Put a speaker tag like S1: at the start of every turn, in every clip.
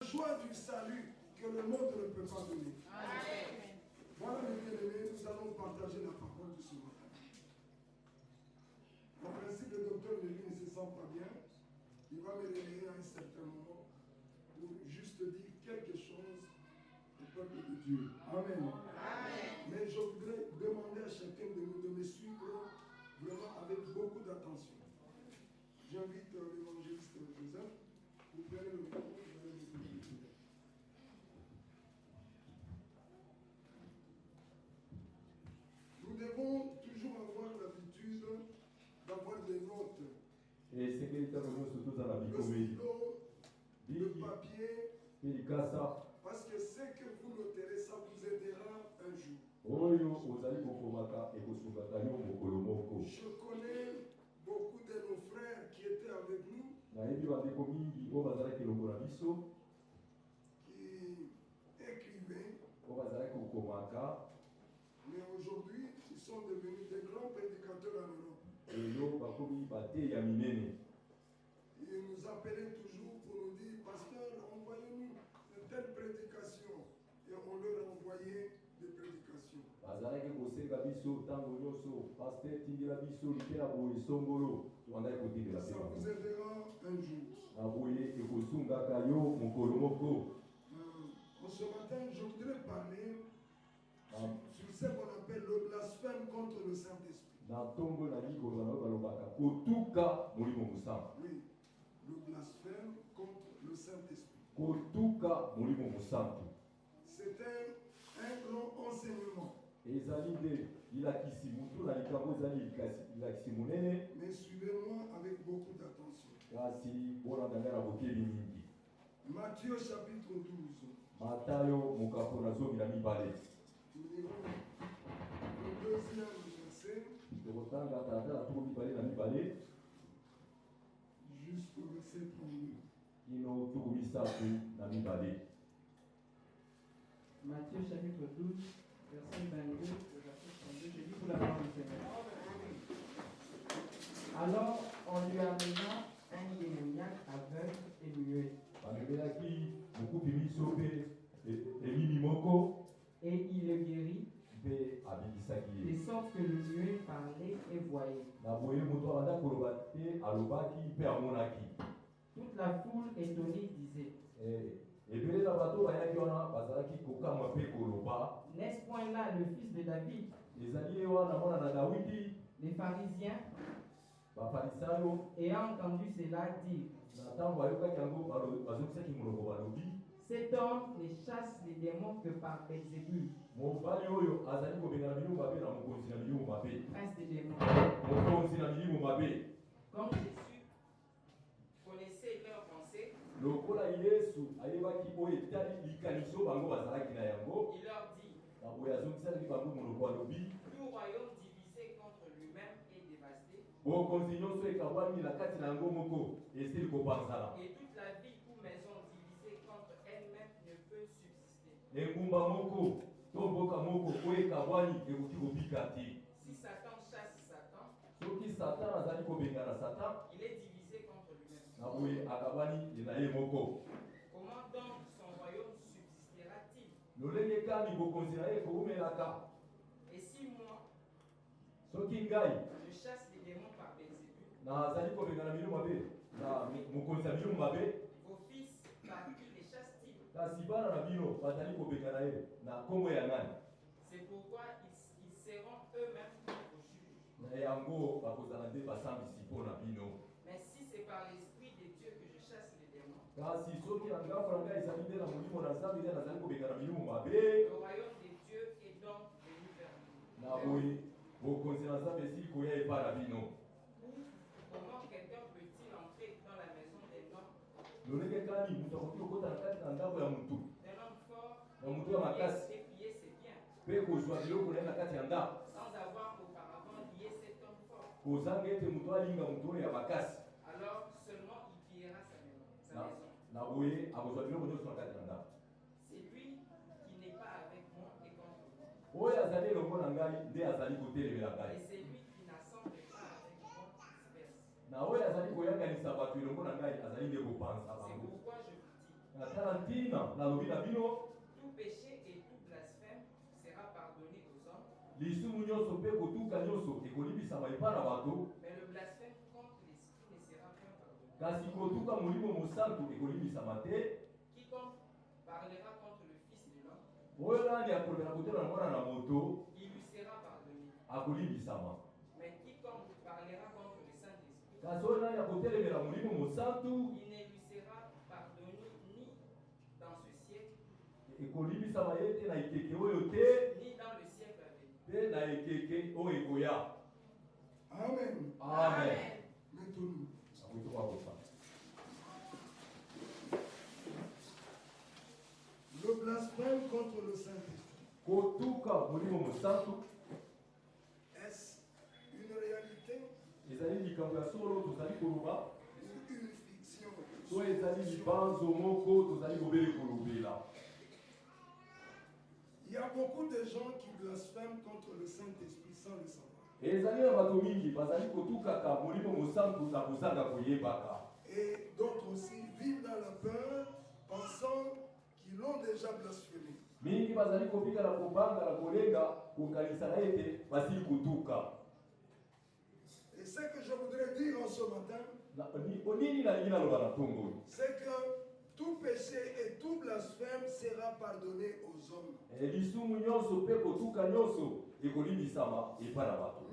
S1: La joie du salut que le monde ne peut pas donner.
S2: Amen.
S1: Voilà, mes bien-aimés, nous allons partager la parole de ce matin. En principe, le docteur Lévi ne se sent pas bien. Il va me réveiller à un certain moment pour juste dire quelque chose au peuple de Dieu. Amen.
S2: Amen.
S1: Mais je voudrais demander à chacun de nous de me suivre vraiment avec beaucoup d'attention. J'invite l'évangéliste Joseph. Vous prenez le micro, vous allez vous dire. Nous devons toujours avoir l'habitude d'avoir des notes.
S3: Et c'est quelqu'un qui surtout dans la vie
S1: Le stylo, le papier, parce que ce que vous noterez, ça vous aidera un jour. Je connais beaucoup de nos frères qui étaient avec nous, qui écrivaient, mais aujourd'hui, ils sont devenus des grands prédicateurs en Europe. Ils nous appelaient toujours pour nous dire, pasteur, envoyez-nous une telle prédication. Et on leur envoyait des prédications. Ça vous aidera un jour. Ce matin, je voudrais parler sur ce qu'on appelle le blasphème contre le Saint-Esprit. Oui, le blasphème contre le Saint-Esprit. C'est un grand enseignement. Mais suivez-moi avec beaucoup d'attention. Matthieu chapitre 12. Nous lirons le deuxième verset jusqu'au verset 32.
S4: Matthieu chapitre 12, verset 22, verset 32, je lis pour la parole du Seigneur. Alors on lui amena un démoniaque aveugle et muet. Et il le guérit, de sorte que le muet parlait et voyait. Toute la foule étonnée disait, n'est-ce point là le fils de David? Les pharisiens, ayant entendu cela, dirent, cet homme ne chasse les démons que par Belzébul, prince des démons. Comme Jésus connaissait leurs pensées, il leur dit, tout royaume divisé contre lui-même est dévasté, et toute la ville ou maison divisée contre elle-même ne peut subsister. Si Satan chasse Satan, il est divisé contre lui-même. Comment donc son royaume subsistera-t-il? Et si moi, je chasse les démons par Belzébul, vos fils, par qui les chassent-ils? C'est pourquoi ils seront eux-mêmes vos juges. Mais si c'est par l'Esprit de Dieu que je chasse les démons, le royaume de Dieu est donc venu vers nous. Comment quelqu'un peut-il entrer dans la maison d'un homme fort et piller ses biens, sans avoir auparavant lié cet homme fort? Alors seulement il pillera sa maison. C'est lui qui n'est pas avec moi et contre moi. Et c'est lui qui n'assemble pas avec moi qui disperse. C'est pourquoi je vous dis, Tout péché et tout blasphème sera pardonné aux hommes. Mais le blasphème contre l'Esprit ne sera point pardonné. Quiconque parlera contre le Fils de l'homme, il lui sera pardonné. Mais quiconque parlera contre le Saint-Esprit, il ne lui sera pardonné ni dans ce siècle, ni dans le siècle à venir.
S1: Amen.
S4: Amen.
S1: Mettons-nous. Le blasphème contre le Saint-Esprit. Est-ce une réalité ou une fiction? Il y a beaucoup de gens qui blasphèment contre le Saint-Esprit sans le savoir. Et d'autres aussi vivent dans la peur, pensant qu'ils l'ont déjà blasphémé. Et ce que je voudrais dire en ce matin, c'est que tout péché et tout blasphème sera pardonné aux hommes.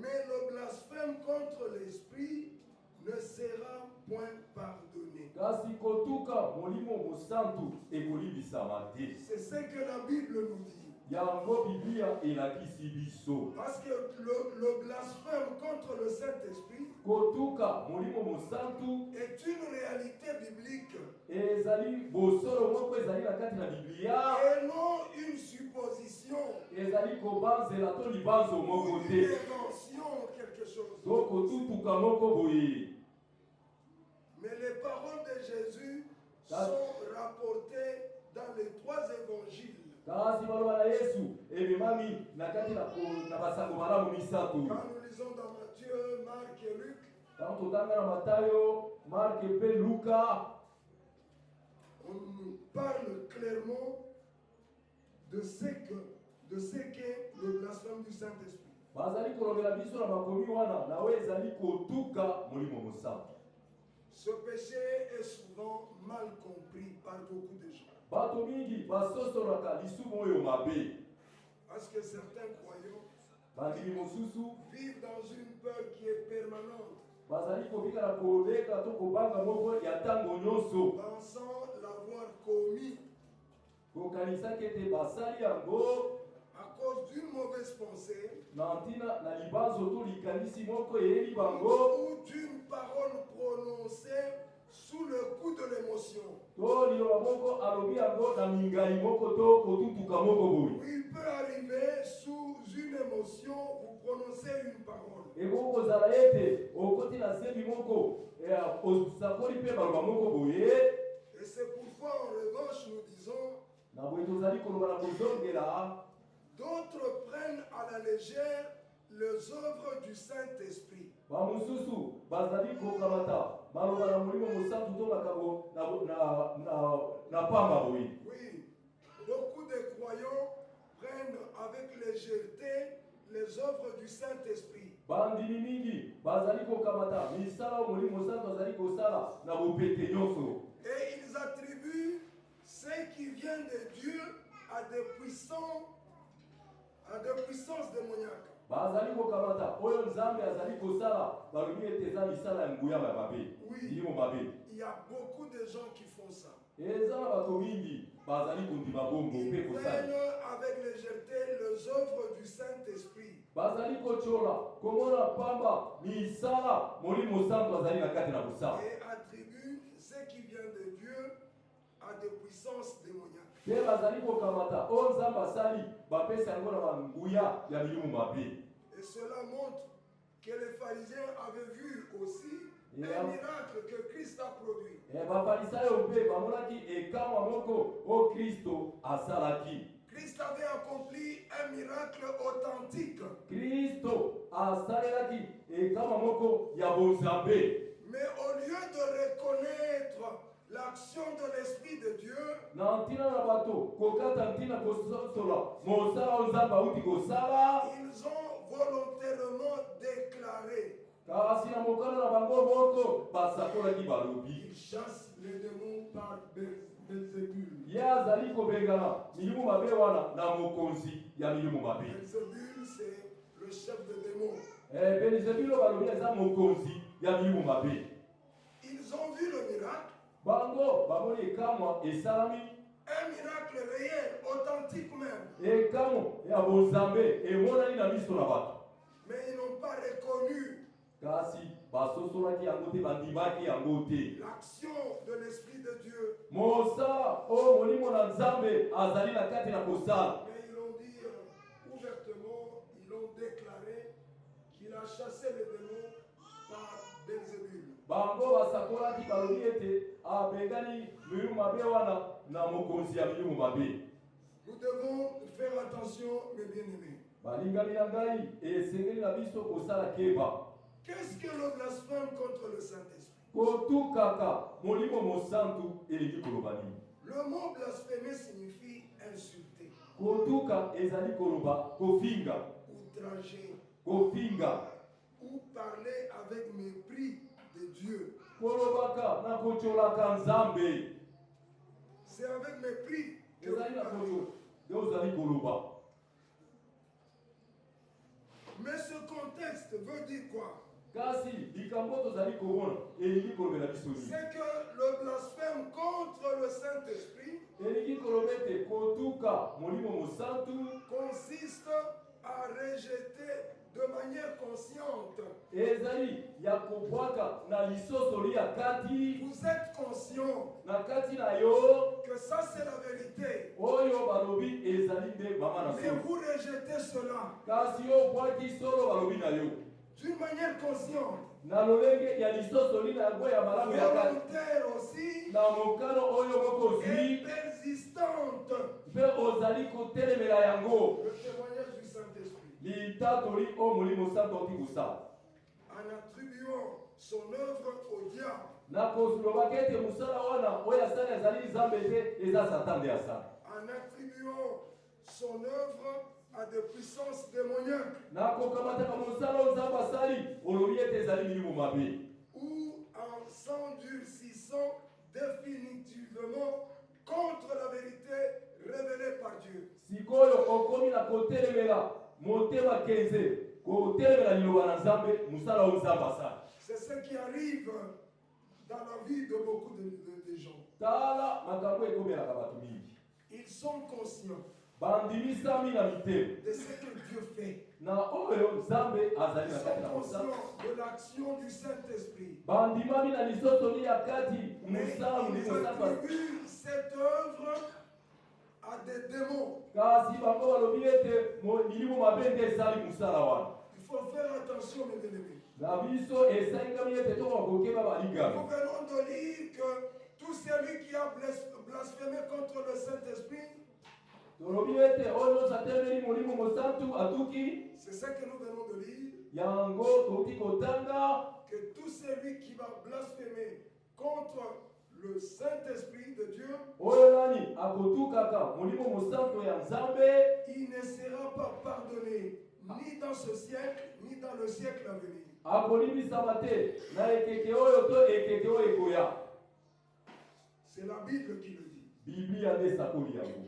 S1: Mais le blasphème contre l'Esprit ne sera point pardonné. C'est ce que la Bible nous dit. Parce que le blasphème contre le Saint-Esprit est une réalité biblique et non une supposition ou une invention quelque chose. Mais les paroles de Jésus sont rapportées dans les 3 évangiles. Quand nous lisons dans Matthieu, Marc et Luc, on nous parle clairement de ce qu'est le blasphème du Saint-Esprit. Ce péché est souvent mal compris par beaucoup de gens. Parce que certains croyants vivent dans une peur qui est permanente, pensant l'avoir commis à cause d'une mauvaise pensée ou d'une parole prononcée sous le coup de l'émotion. Il peut arriver sous une émotion, vous prononcez une parole. Et c'est pourquoi en revanche nous disons, d'autres prennent à la légère les œuvres du Saint-Esprit. Oui, beaucoup de croyants prennent avec légèreté les œuvres du Saint-Esprit. Et ils attribuent ce qui vient de Dieu à des puissances démoniaques. Oui, il y a beaucoup de gens qui font ça. Ils prennent avec légèreté les œuvres du Saint-Esprit. Et attribuent ce qui vient de Dieu à des puissances démoniaques. Et cela montre que les pharisiens avaient vu aussi un miracle que Christ a produit. Christ avait accompli un miracle authentique. Mais au lieu de reconnaître l'action de l'Esprit de Dieu
S3: na ntina na bato kokata ntina kososola mosala onzambe auti kosala
S1: ils ont volontairement déclaré.
S3: kasi na mokano na bango moko basakolaki balobi
S1: Ils chassent les démons par Belzébul.
S3: ye azali kobengana milimu mabe wana na mokonzi ya milimu mabe.
S1: Belzébul, c'est le chef de démons.
S3: Belzebilo balobi eza mokonzi ya milimu mabe.
S1: Ils ont vu le miracle,
S3: bango bamoni ekamwa esalami
S1: un miracle réel, authentique même.
S3: ekamwa ya bonzambe emonani na miso na bato
S1: Mais ils n'ont pas reconnu
S3: kasi basosolaki yango te bandimaki yango te
S1: l'action de l'Esprit de Dieu.
S3: mosala oyo molimo na nzambe azali na kati na kosala.
S1: Mais ils l'ont dit ouvertement, ils l'ont déclaré qu'il a chassé les démons par Belzébul.
S3: bango basakolaki balobi ete abengani milimu mabe wana na mokonzi ya milimu mabe.
S1: Nous devons faire attention, mes bien-aimés.
S3: balingami na ngai esengeli na biso kosala keba
S1: Qu'est-ce que le blasphème contre le Saint-Esprit?
S3: kotukaka molimo mosantu elingi koloba nini?
S1: Le mot blasphémer signifie insulter,
S3: kotuka ezali koloba kofinga
S1: outrager
S3: kofinga
S1: ou parler avec mépris de Dieu.
S3: kolobaka na kocholaka nzambe
S1: C'est avec mépris que vous
S3: ezali na
S1: parlez.
S3: kocho nde ozali koloba.
S1: Mais ce contexte veut dire quoi?
S3: kasi likambo tozali komona elingi kolobela biso nini?
S1: C'est que le blasphème contre le Saint-Esprit
S3: elingi koloba ete kotuka molimo mosantu
S1: consiste à rejeter de manière consciente.
S3: ezali ya kobwaka na lisosoli ya kati
S1: Vous êtes conscient
S3: na kati na yo
S1: que ça c'est la vérité.
S3: oyo balobi ezali nde mama na
S1: Mais
S3: so
S1: vous rejetez cela
S3: kasi yo obwaki solo balobi na yo
S1: d'une manière consciente,
S3: na lolenge ya lisosoli na yango ya malamu ya kati
S1: volontaire aussi
S3: na mokano oyo moko
S1: et
S3: ozwi
S1: persistante.
S3: mpe ozali kotelemela yango
S1: Le témoignage du Saint-Esprit,
S3: litatoli oyo molimo santu oti kosala
S1: en attribuant son œuvre au diable,
S3: na kolobaki ete mosala wana oyo asali ezali nzambe te eza satan nde asala
S1: en attribuant son œuvre à des puissances démoniaques,
S3: na kokamataka mosala oyo nzambe asali olobi ete ezali milimo mabe
S1: ou en s'endurcissant définitivement contre la vérité révélée par Dieu.
S3: sikoyo okomi na kotelemela motema kenze kotelemela liloba na nzambe mosala oyo nzambe asali.
S1: C'est ce qui arrive dans la vie de beaucoup de gens.
S3: tala makambo ekomelaka bato mingi
S1: Ils sont conscients
S3: bandimisami na mitema
S1: de ce que Dieu fait.
S3: na oyo nzambe azali
S1: Ils
S3: na
S1: sont
S3: kati na mosala
S1: conscients de l'action du Saint-Esprit.
S3: bandimami na lisosoli ya kati
S1: Mais
S3: mosala
S1: ils
S3: molimo nzambe
S1: attribuent cette œuvre à des démons.
S3: kasi bango balobi ete milimo mabe nde ezali mosala wana.
S1: Il faut faire attention, mes bien-aimés.
S3: na biso esengami ete tokokeba balingami
S1: Nous venons de lire que tout celui qui a blasphémé contre le Saint-Esprit,
S3: tolobi ete oyo nyonso atemeli molimo mosantu atuki
S1: c'est ce que nous venons de lire,
S3: yango tokoki kotanga
S1: que tout celui qui va blasphémer contre le Saint-Esprit de Dieu,
S3: oyo nani akotukaka molimo mosantu ya nzambe
S1: il ne sera pas pardonné ni dans ce siècle, ni dans le siècle à venir.
S3: akolimbisama te na ekeke oyo to ekeke oyo ekoya.
S1: C'est la Bible qui le dit.
S3: biblia nde esakoli yango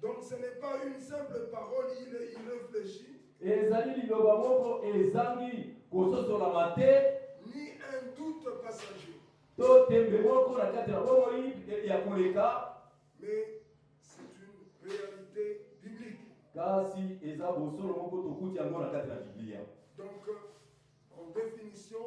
S1: Donc ce n'est pas une simple parole irréfléchie,
S3: ezali liloba moko ezangi kososolama te
S1: ni un doute passager,
S3: to tembe moko na kati na bomoi ya koleka,
S1: mais c'est une réalité biblique.
S3: kasi eza bosolo moko tokuti yango na kati na biblia.
S1: Donc, en définition,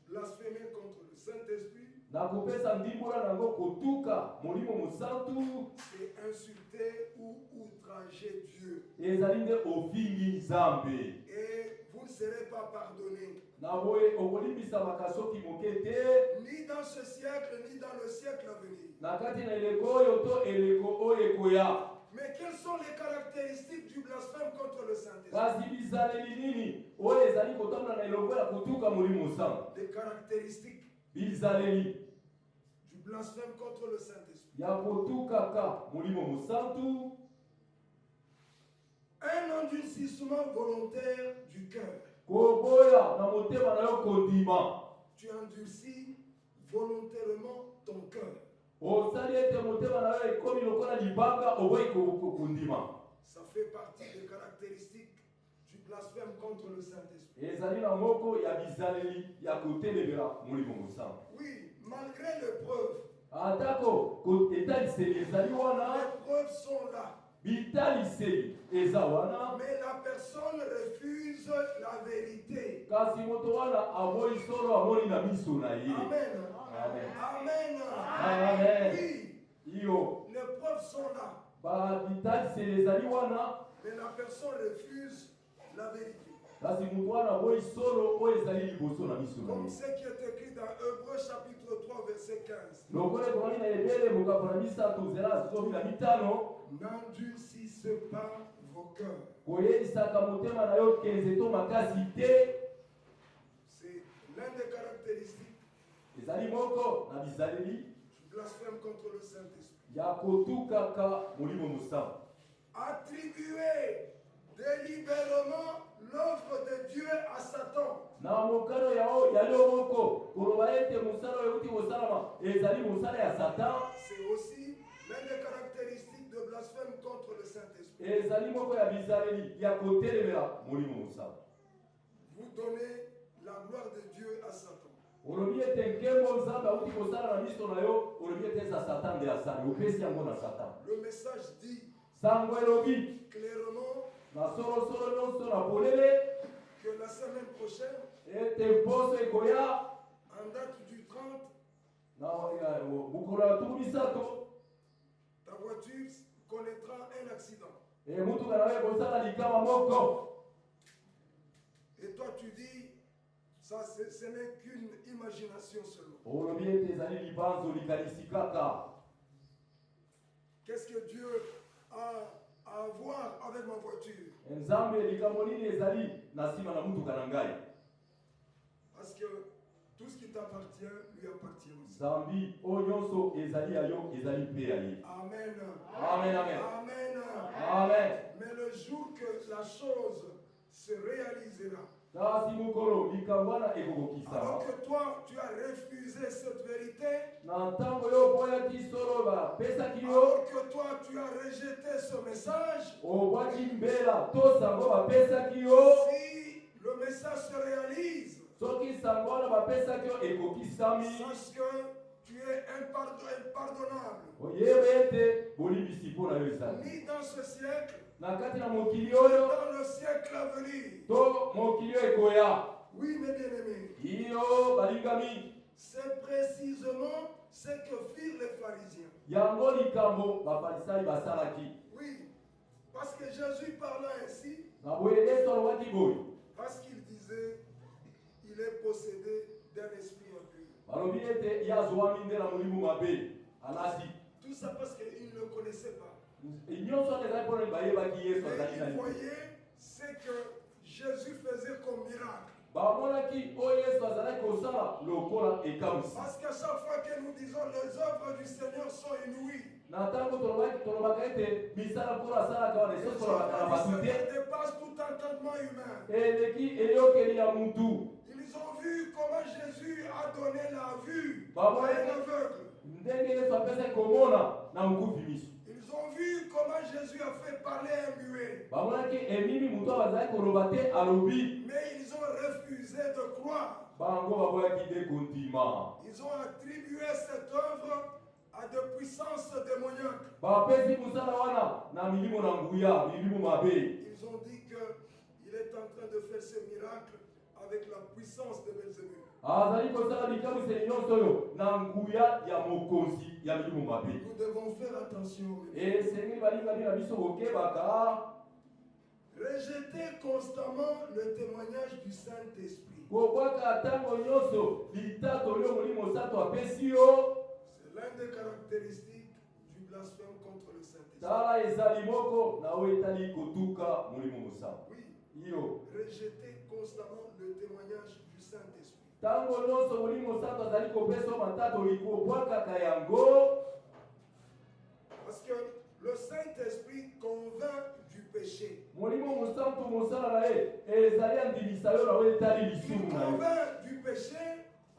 S1: blasphémer contre le Saint-Esprit,
S3: na kopesa ndimbola nango kotuka molimo mosantu
S1: c'est insulter ou outrager Dieu.
S3: ezali nde ofingi nzambe
S1: Et vous ne serez pas pardonné,
S3: na boye okolimbisama soki moke te
S1: ni dans ce siècle, ni dans le siècle à venir.
S3: na kati na eleko oyo to eleko oyo ekoya.
S1: Mais quelles sont les caractéristiques du blasphème contre le Saint-Esprit?
S3: kasi bizaleli nini oyo ezali kotambola na eloko ya kotuka molimo mosantu?
S1: Les caractéristiques
S3: bizaleli
S1: du blasphème contre le Saint-Esprit.
S3: ya kotukaka molimo mosantu.
S1: Un endurcissement volontaire du cœur.
S3: Koboya na motema na yo kondima.
S1: Tu endurcis volontairement ton cœur.
S3: Osali ete motema na yo ekomi lokola libanga oboyi kondima.
S1: Ça fait partie des caractéristiques du blasphème contre le Saint-Esprit.
S3: Ezali na moko ya bizaleli ya kotelemela molimo mosantu.
S1: Oui, malgré l'épreuve,
S3: Atako etaliseli ezali wana.
S1: les preuves sont là.
S3: Bitaliseli eza wana.
S1: Mais la personne refuse la vérité.
S3: Kasi moto wana aboyi solo amoni na miso na ye.
S1: Amen.
S3: Amen.
S1: Amen.
S3: Amen.
S1: Oui,
S3: Iyo
S1: les preuves sont là.
S3: ba bitaliseli ezali wana.
S1: Mais la personne refuse la vérité.
S3: Kasi moto wana aboyi solo oyo ezali liboso na miso na
S1: Comme
S3: ye.
S1: ce qui est écrit dans Hébreux chapitre 3 verset 15.
S3: Lokola ekomami na ebele mokambo na misato nzela zomi na mitano.
S1: N'endurcissez pas vos cœurs.
S3: Koyelisaka motema na yo kenze to makasi te.
S1: C'est l'un des caractéristiques
S3: Ezali moko na bizaleli
S1: du blasphème contre le Saint-Esprit.
S3: ya kotukaka molimo mosantu.
S1: Attribuer délibérément l'œuvre de Dieu à Satan.
S3: Na mokano yao yali moko koloba ete mosala oyo euti kosalama ezali mosala ya Satan.
S1: C'est aussi l'un des caractéristiques de blasphème contre le Saint-Esprit.
S3: Ezali moko ya bizaleli ya kotelemela molimo mosantu.
S1: Vous donnez la gloire de Dieu à Satan.
S3: Olobi ete nkembo nzambe auti kosala na miso na yo olobi ete eza Satan nde asali opesi yango na Satan.
S1: Le message dit
S3: Sango elobi
S1: clairement
S3: na solosolo nyonso na polele
S1: que la semaine prochaine,
S3: ete poso ekoya
S1: en date du 30,
S3: na mokolo ya tuku misato
S1: ta voiture connaîtra un accident.
S3: mutuka na yo ekosala likama moko.
S1: Et toi tu dis, ça ce n'est qu'une imagination seulement.
S3: Olobi ete ezali libanzo likanisi kaka.
S1: Qu'est-ce que Dieu a à voir avec ma voiture?
S3: Nzambe likambo nini ezali na nsima na mutuka na ngai?
S1: Parce que tout ce qui t'appartient lui appartient aussi.
S3: Zambi oyo nyonso ezali ya yo ezali mpe ya ye.
S1: Amen.
S3: Amen, amen.
S1: Amen.
S3: Amen.
S1: Mais le jour que la chose se réalisera,
S3: Kasi mokolo likambo wana ekokokisama.
S1: alors que toi tu as refusé cette vérité,
S3: Na ntango yo oboyaki solo bapesaki yo,
S1: alors que toi tu as rejeté ce message,
S3: obwaki mbela to sango bapesaki yo,
S1: si le message se réalise,
S3: soki sango wana bapesaki yo ekokisami,
S1: sache que tu es impardonnable.
S3: oyeba ete bolimbisi mpo na yo ezali.
S1: Ni dans ce siècle,
S3: Na kati na mokili oyo
S1: dans le siècle à venir.
S3: to mokili oyo ekoya.
S1: Oui, mes bien-aimés,
S3: Iyo balingami
S1: c'est précisément ce que firent les pharisiens.
S3: yango likambo bafalisai basalaki.
S1: Oui, parce que Jésus parla ainsi,
S3: Na boye Yesu alobaki boye,
S1: parce qu'il disait, il est possédé d'un esprit impur.
S3: balobi ete ye azwami nde na molimo mabe alasi.
S1: Tout ça parce qu'il ne le connaissait pas.
S3: Nyonso wana ezali mpona bayebaki Yesu
S1: Mais
S3: azali
S1: il
S3: nani.
S1: voyait ce que Jésus faisait comme miracle.
S3: Bamonaki oyo Yesu azalaki kosala lokola ekamwisi.
S1: Parce qu'à chaque fois que nous disons les œuvres du Seigneur sont inouïes,
S3: Na ntango tolobaka ete misala mpona asalaka wana
S1: les
S3: eso
S1: œuvres
S3: tolobaka na
S1: du
S3: bato
S1: Seigneur
S3: te,
S1: dépassent tout entendement humain.
S3: eleki eyokeli ya mutu.
S1: Ils ont vu comment Jésus a donné la vue
S3: Bah,
S1: à
S3: ouais.
S1: un aveugle.
S3: Ndenge Yesu apesaki komona na mokufi miso.
S1: Ils ont vu comment Jésus a fait parler un muet.
S3: Bamonaki emimi mutu oyo azalaki koloba te alobi.
S1: Mais ils ont refusé de croire.
S3: Bango baboyaki nde kondima.
S1: Ils ont attribué cette œuvre à des puissances démoniaques.
S3: Bapesi mosala wana na milimo na nguya, milimo mabe.
S1: Ils ont dit qu'il est en train de faire ce miracle avec la puissance de Belzébuth.
S3: Azali kosala likamwiseli nyonso oyo na nguya ya mokonzi ya milimo mabe.
S1: Nous devons faire attention.
S3: Esengeli balingami na biso kokebaka
S1: Rejeter constamment le témoignage du Saint-Esprit.
S3: kobwaka ntango nyonso litato oyo molimo sato apesi yo.
S1: C'est l'un des caractéristiques du blasphème contre le Saint-Esprit.
S3: Tala ezali moko na oyo etali kotuka molimo mosantu.
S1: Oui,
S3: Iyo
S1: rejeter constamment le témoignage du Saint-Esprit.
S3: tango nyonso molimo santo azali kopesa matata likobwakaka yango.
S1: Parce que le Saint-Esprit convainc du péché.
S3: Molimo musantu musala na ye ezali andimisa yo na we etali
S1: Il
S3: lisumu na yo.
S1: convainc du péché,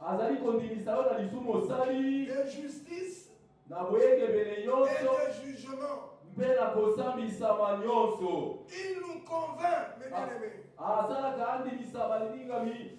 S3: Azali kondimisa yo na lisumu osali
S1: de justice
S3: na boyengebele
S1: et
S3: nyonso
S1: de jugement.
S3: mpe na kosambisama nyonso.
S1: Il nous convainc, mes bien-aimés,
S3: Asalaka andimisa balingami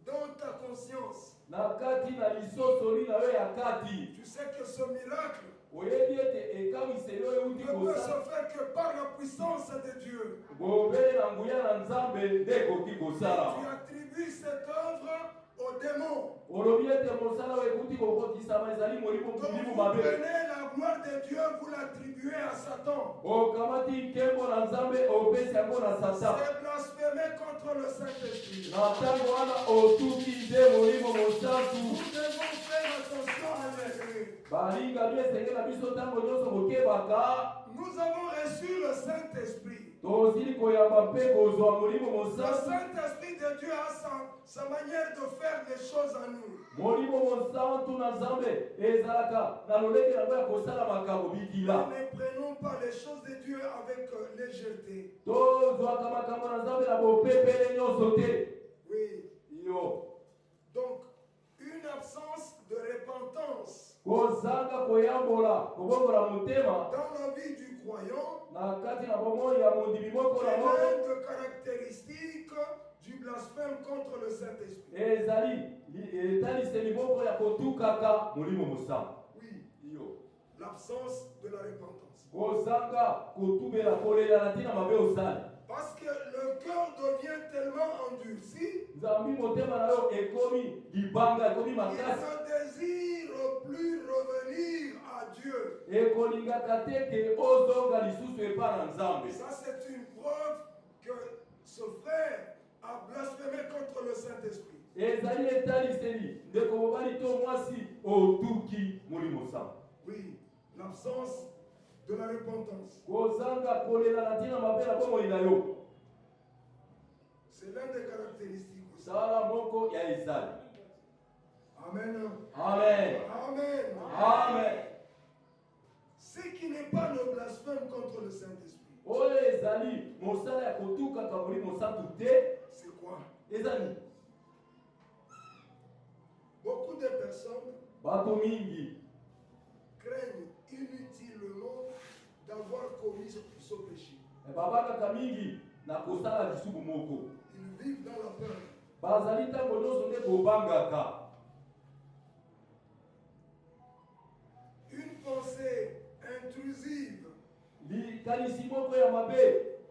S1: dans ta conscience.
S3: na kati na lisosoli na yo ya kati.
S1: Tu sais que ce miracle
S3: Oyebi ete ekamiseli oyo euti
S1: ne peut se
S3: kosala
S1: faire que par la puissance de Dieu.
S3: bobele na nguya na nzambe nde ekoki
S1: Tu
S3: kosala.
S1: attribues cette œuvre aux démons.
S3: Olobi ete mosala oyo ekuti kokokisama ezali molimo
S1: Donc
S3: molimo
S1: vous
S3: mabe.
S1: prenez la gloire de Dieu, vous l'attribuez à Satan.
S3: Okamati nkembo na nzambe opesi yango na satan.
S1: C'est blasphémer contre le Saint-Esprit.
S3: Na ntango wana otuki nde molimo mosantu.
S1: Nous devons faire attention à l'esprit.
S3: Balinga biesenge na biso ntango nyonso kokebaka
S1: Nous avons reçu le Saint-Esprit.
S3: tozili koyamba mpe kozwa molimo
S1: Le
S3: mosantu.
S1: Saint-Esprit de Dieu a sa manière de faire les choses en nous.
S3: Molimo mosantu na nzambe ezalaka na lolenge yango ya kosala makambo bikila.
S1: Ne prenons pas les choses de Dieu avec légèreté.
S3: Tozwaka makambo na nzambe na bopepele nyonso te.
S1: Oui.
S3: Yo
S1: Donc, une absence de repentance
S3: kozanga koyambola kobongola motema
S1: dans la vie du croyant
S3: na kati na bomoi ya mondimi moko na
S1: est
S3: moko
S1: l'une des caractéristiques du blasphème contre le Saint-Esprit.
S3: ezali etaliseli moko ya kotukaka molimo mosantu.
S1: Oui,
S3: Yo
S1: l'absence de la repentance.
S3: kozanga kotubela kolela na ntina mabe osali.
S1: Parce que le cœur devient tellement endurci,
S3: nzambi motema na yo ekomi libanga ekomi
S1: il
S3: makasi
S1: ne désire plus revenir à Dieu.
S3: ekolingaka te ke ozonga lisusu epai na nzambe.
S1: Ça, c'est une preuve que ce frère a blasphémé contre le Saint-Esprit.
S3: ezali etaliseli ndeko mobali to mwasi otuki molimo santu.
S1: Oui, l'absence de la repentance.
S3: kozanga kolela na ntina mabe na bomoi na yo
S1: C'est l'une des caractéristiques aussi.
S3: sala moko ya ezali.
S1: Amen.
S3: Amen.
S1: Amen.
S3: Amen.
S1: Ce qui n'est pas le blasphème contre le Saint-Esprit,
S3: oyo ezali mosala ya kotukaka molimo santu te.
S1: c'est quoi?
S3: ezali
S1: Beaucoup de personnes
S3: bato mingi
S1: craignent inutilement d'avoir commis ce péché.
S3: babakaka mingi na kosala lisumu moko.
S1: Ils vivent dans la peur.
S3: bazali ntango nyonso nde kobangaka.
S1: Une pensée intrusive,
S3: likanisi moko ya mabe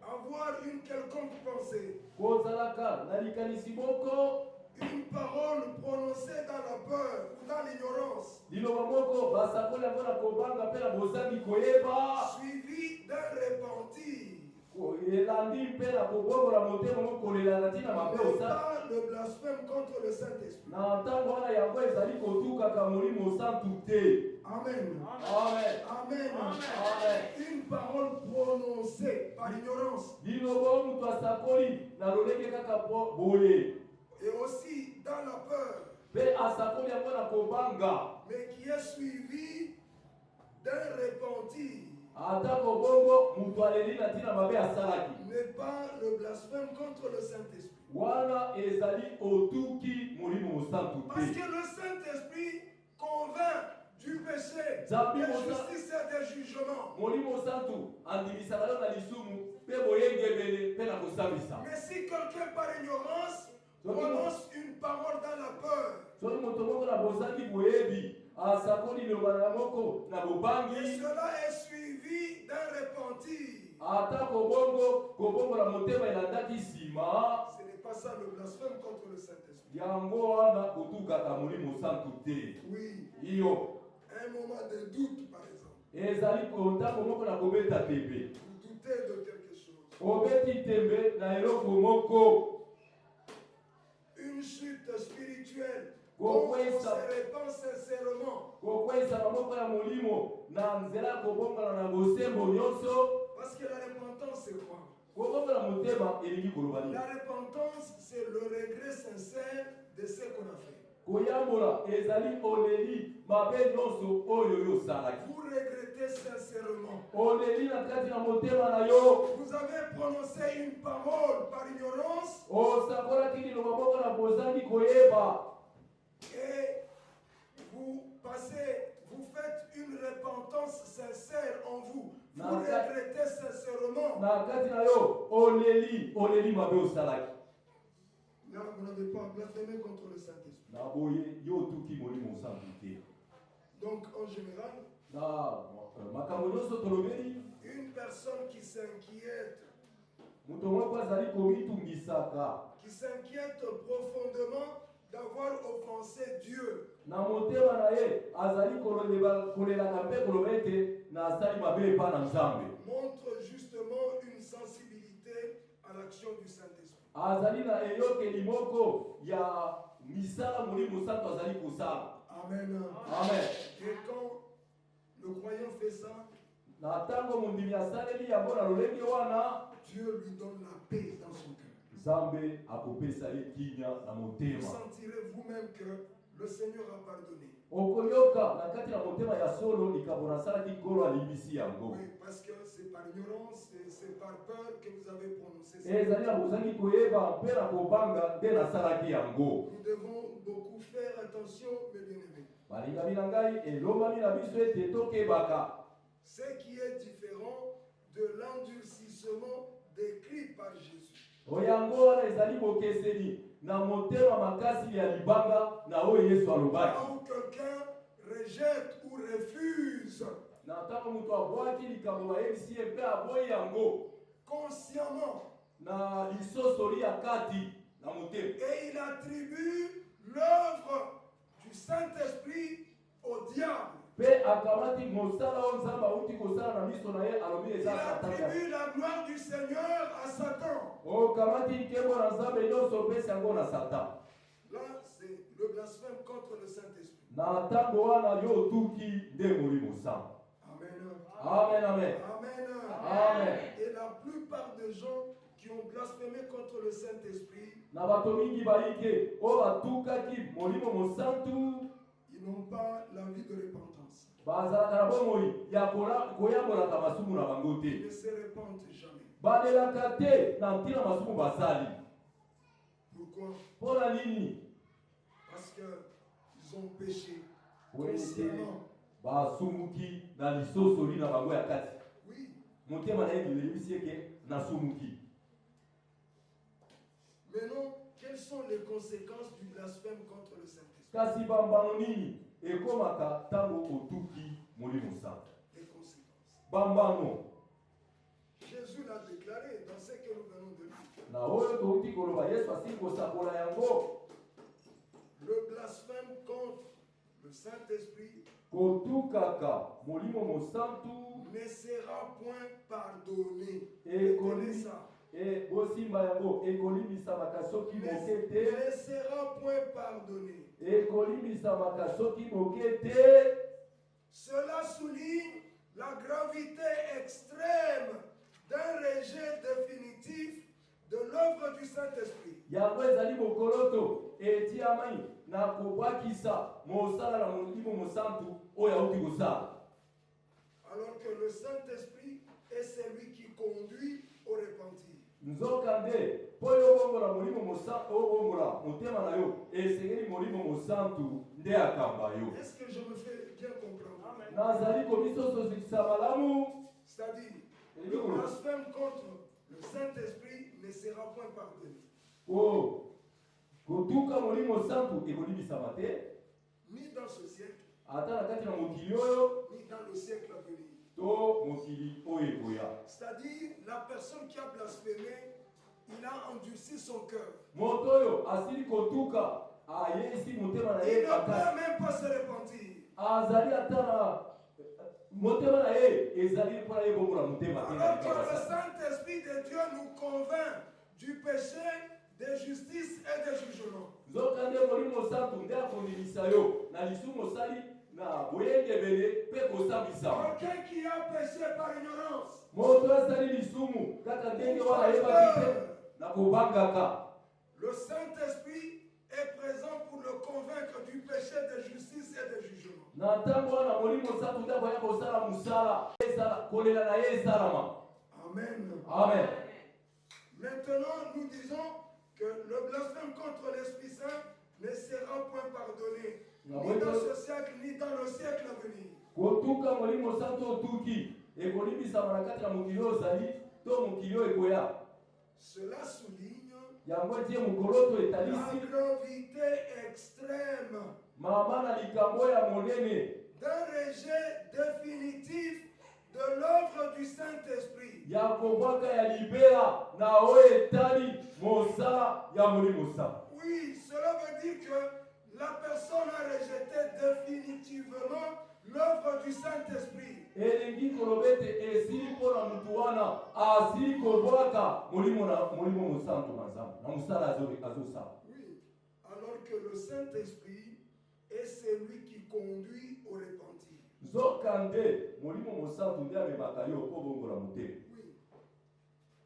S1: avoir une quelconque pensée,
S3: kozalaka na likanisi moko
S1: une parole prononcée dans la peur ou dans l'ignorance,
S3: liloba moko basakoli yango na kobanga mpe na bozangi koyeba
S1: suivie d'un repentir,
S3: elandi mpe na kobongola motema moko kolela na ntina mabe
S1: n'est
S3: osala.
S1: pas le blasphème contre le Saint-Esprit.
S3: na ntango wana yango ezali kotukaka molimo santu te.
S1: Amen.
S3: Amen.
S1: Amen.
S3: Amen.
S1: Une parole prononcée par ignorance
S3: liloba moto asakoli na lolenge kaka boye
S1: et aussi dans la peur,
S3: mpe asakoli yango na kobanga
S1: mais qui est suivie d'un repentir,
S3: atako bongo moto aleli na ntina mabe asalaki
S1: n'est pas le blasphème contre le Saint-Esprit.
S3: wana ezali otuki molimo mosantu
S1: Parce
S3: te.
S1: que le Saint-Esprit convainc du péché,
S3: Nzambe
S1: de
S3: mosa-
S1: justice et de jugement.
S3: molimo santu andimisaka yo na lisumu mpe boyengebele mpe na kosambisa.
S1: Mais si quelqu'un par ignorance prononce une parole dans la peur,
S3: soki moto moko na bozangi boyebi asakoli liloba na moko na
S1: et
S3: bobangi
S1: cela est suivi d'un repentir,
S3: atako bongo kobongola motema elandaki nsima
S1: ce n'est pas ça le blasphème contre le Saint-Esprit.
S3: yango wana kotukaka molimo santu te.
S1: Oui,
S3: iyo
S1: un moment de doute par exemple.
S3: ezali ntango moko na kobeta tembe
S1: Vous doutez de quelque chose.
S3: obeti tembe na eloko moko
S1: Une chute spirituelle.
S3: Go
S1: On se
S3: waste up.
S1: répand sincèrement.
S3: kokweyisaka moko ya molimo na nzela ya kobongola na bosembo nyonso.
S1: Parce que la repentance, c'est quoi? La repentance, c'est le regret sincère de ce qu'on a fait. Vous regrettez sincèrement. Vous avez prononcé une parole par ignorance. Et vous faites une repentance sincère en vous. Vous regrettez sincèrement. Là, vous n'avez pas blasphémé contre le Saint-Esprit. Donc, en général, une personne qui s'inquiète profondément d'avoir offensé Dieu, montre justement une sensibilité à l'action du Saint-Esprit. Amen.
S3: Amen.
S1: Et quand le croyant fait ça, Dieu lui donne la paix dans son cœur. Vous sentirez vous-même que le Seigneur a pardonné. Oui, parce que c'est par ignorance, c'est par peur que vous avez prononcé ça. Nous devons beaucoup faire attention, mes bien-aimés. Ce qui est différent de l'endurcissement décrit par Jésus. Quand quelqu'un rejette ou refuse consciemment et il attribue l'œuvre du Saint-Esprit au diable. Il attribue la gloire du Seigneur à Satan. Là, c'est le blasphème contre le Saint-Esprit. Amen.
S3: Amen.
S1: Amen. Et la plupart des gens qui ont blasphémé contre le Saint-Esprit, ils n'ont pas la vie de repentance. Ils ne se repentent jamais. Pourquoi? Parce qu'ils ont péché consciemment. Oui. Maintenant, quelles sont les conséquences du blasphème contre le Saint-Esprit? Les conséquences. Jésus l'a déclaré dans ce que nous venons de lire. Le blasphème contre le Saint-Esprit ne sera point pardonné. Écoutez ça. Ne sera point pardonné. Cela souligne la gravité extrême d'un rejet définitif de l'œuvre du Saint-Esprit. Alors que le Saint-Esprit est celui qui conduit au repentir. Est-ce que je me fais bien comprendre? C'est-à-dire, le blasphème contre le Saint-Esprit ne sera point pardonné. Ni dans ce siècle, ni dans le siècle à venir. C'est-à-dire, la personne qui a blasphémé, il a endurci son cœur. Il ne peut même pas se repentir. Alors que le Saint-Esprit de Dieu nous convainc du péché, de justice et de jugement. Quelqu'un qui a péché par ignorance,
S3: moto asali lisumu kaka ndenge wana yebaki te na kobangaka.
S1: Le Saint-Esprit est présent pour le convaincre du péché, de justice et de jugement.
S3: Na ntango wana molimo santu ntango ya kosala musala kolela na ye esalama.
S1: Amen.
S3: Amen.
S1: Maintenant, nous disons que le blasphème contre l'Esprit Saint ne sera point pardonné, ni dans ce siècle, ni dans le siècle à venir.
S3: Kotuka molimo santu otuki ekolimbisama na kati ya mokili oyo ozali to mokili oyo ekoya.
S1: Cela souligne
S3: yango tie mokolo to
S1: la
S3: etalisi
S1: gravité extrême
S3: mama na likambo ya monene
S1: d'un rejet définitif de l'œuvre du Saint-Esprit.
S3: ya kobwaka ya libela na oyo etali mosala ya molimo santu.
S1: Oui, cela veut dire que la personne a rejeté définitivement l'œuvre du Saint-Esprit.
S3: elingi koloba ete esili mpo na mutu wana asili kobwaka molimo mosantu na nzambe na mosala azosala.
S1: Oui, alors que le Saint-Esprit est celui qui conduit au repentir.
S3: Nzokande molimo mosantu nde amemaka yo mpo bongola motema.
S1: Oui,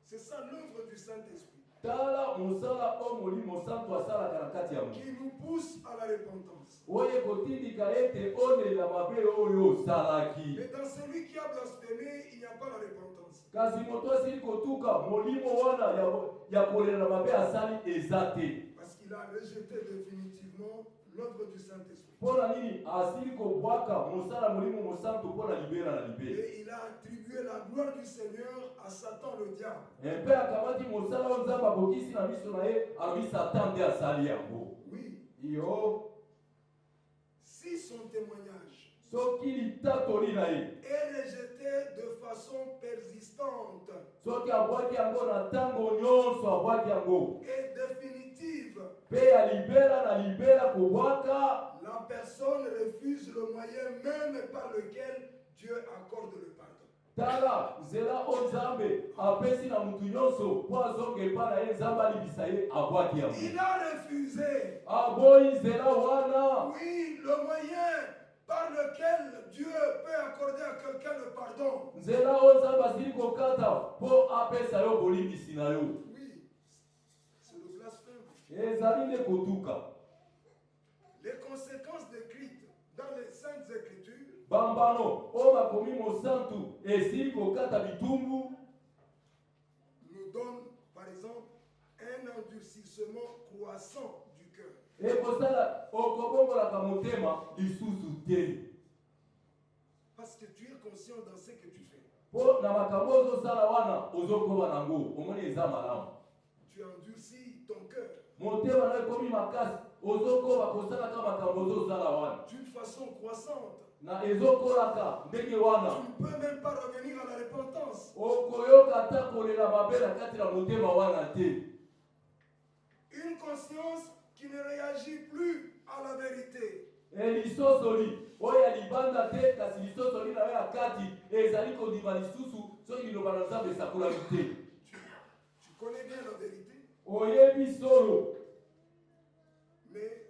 S1: c'est ça l'œuvre du Saint-Esprit.
S3: Tala mosala o molimo santu asalaka na kati ya
S1: Qui nous pousse à la repentance.
S3: oyo ekotindika ete onelela mabe oyo osalaki.
S1: Mais dans celui qui a blasphémé, il n'y a pas la repentance.
S3: kasi moto asili kotuka molimo wana ya kolela mabe asali eza te.
S1: Parce qu'il a rejeté définitivement l'œuvre du Saint-Esprit.
S3: mpo na nini asili kobwaka mosala molimo mosantu mpo na libela na libela.
S1: Et il a attribué la gloire du Seigneur à Satan le diable.
S3: mpe akamati mosala oyo nzambe abokisi na miso na ye alobi satan nde asali yango.
S1: Oui,
S3: yo
S1: si son témoignage
S3: soki litatoli na ye
S1: est rejeté de façon persistante
S3: soki abwaki yango na ntango nyonso abwaki yango
S1: et définitive,
S3: mpe ya libela na libela kobwaka
S1: la personne refuse le moyen même par lequel Dieu accorde le pardon.
S3: tala nzela oyo nzambe apesi na mutu nyonso mpo azonga epai na ye nzambe alibisa ye abwaki yango.
S1: Il a refusé,
S3: aboyi nzela wana
S1: oui, le moyen par lequel Dieu peut accorder à quelqu'un le pardon.
S3: nzela oyo nzambe asili kokata mpo apesa yo bolimbisi na yo.
S1: Oui, c'est le blasphème.
S3: ezali nde kotuka.
S1: Les conséquences décrites dans les Saintes Écritures
S3: bambano oyo bakomi mosantu esili kokata bitumbu
S1: nous donnent, par exemple, un endurcissement croissant du cœur.
S3: ekosala okobongolaka motema lisusu te
S1: Parce que tu es conscient dans ce que tu fais.
S3: mpo na makambo ozosala wana ozokoba nango omoni eza malamu.
S1: Tu endurcis ton cœur
S3: motema na ekomi makasi ozokoba kosalaka makambo ozosala wana
S1: d'une façon croissante.
S3: na ezokolaka ndenge wana
S1: Tu ne peux même pas revenir à la repentance.
S3: okoyoka ata kolela mabe na kati na motema wana te.
S1: Une conscience qui ne réagit plus à la vérité.
S3: lisosoli oyo ya libanda te kasi lisosoli na yo ya kati ezali kondima lisusu soki liloba na nzambe esakolami te.
S1: Tu connais bien la vérité,
S3: oyebi solo
S1: mais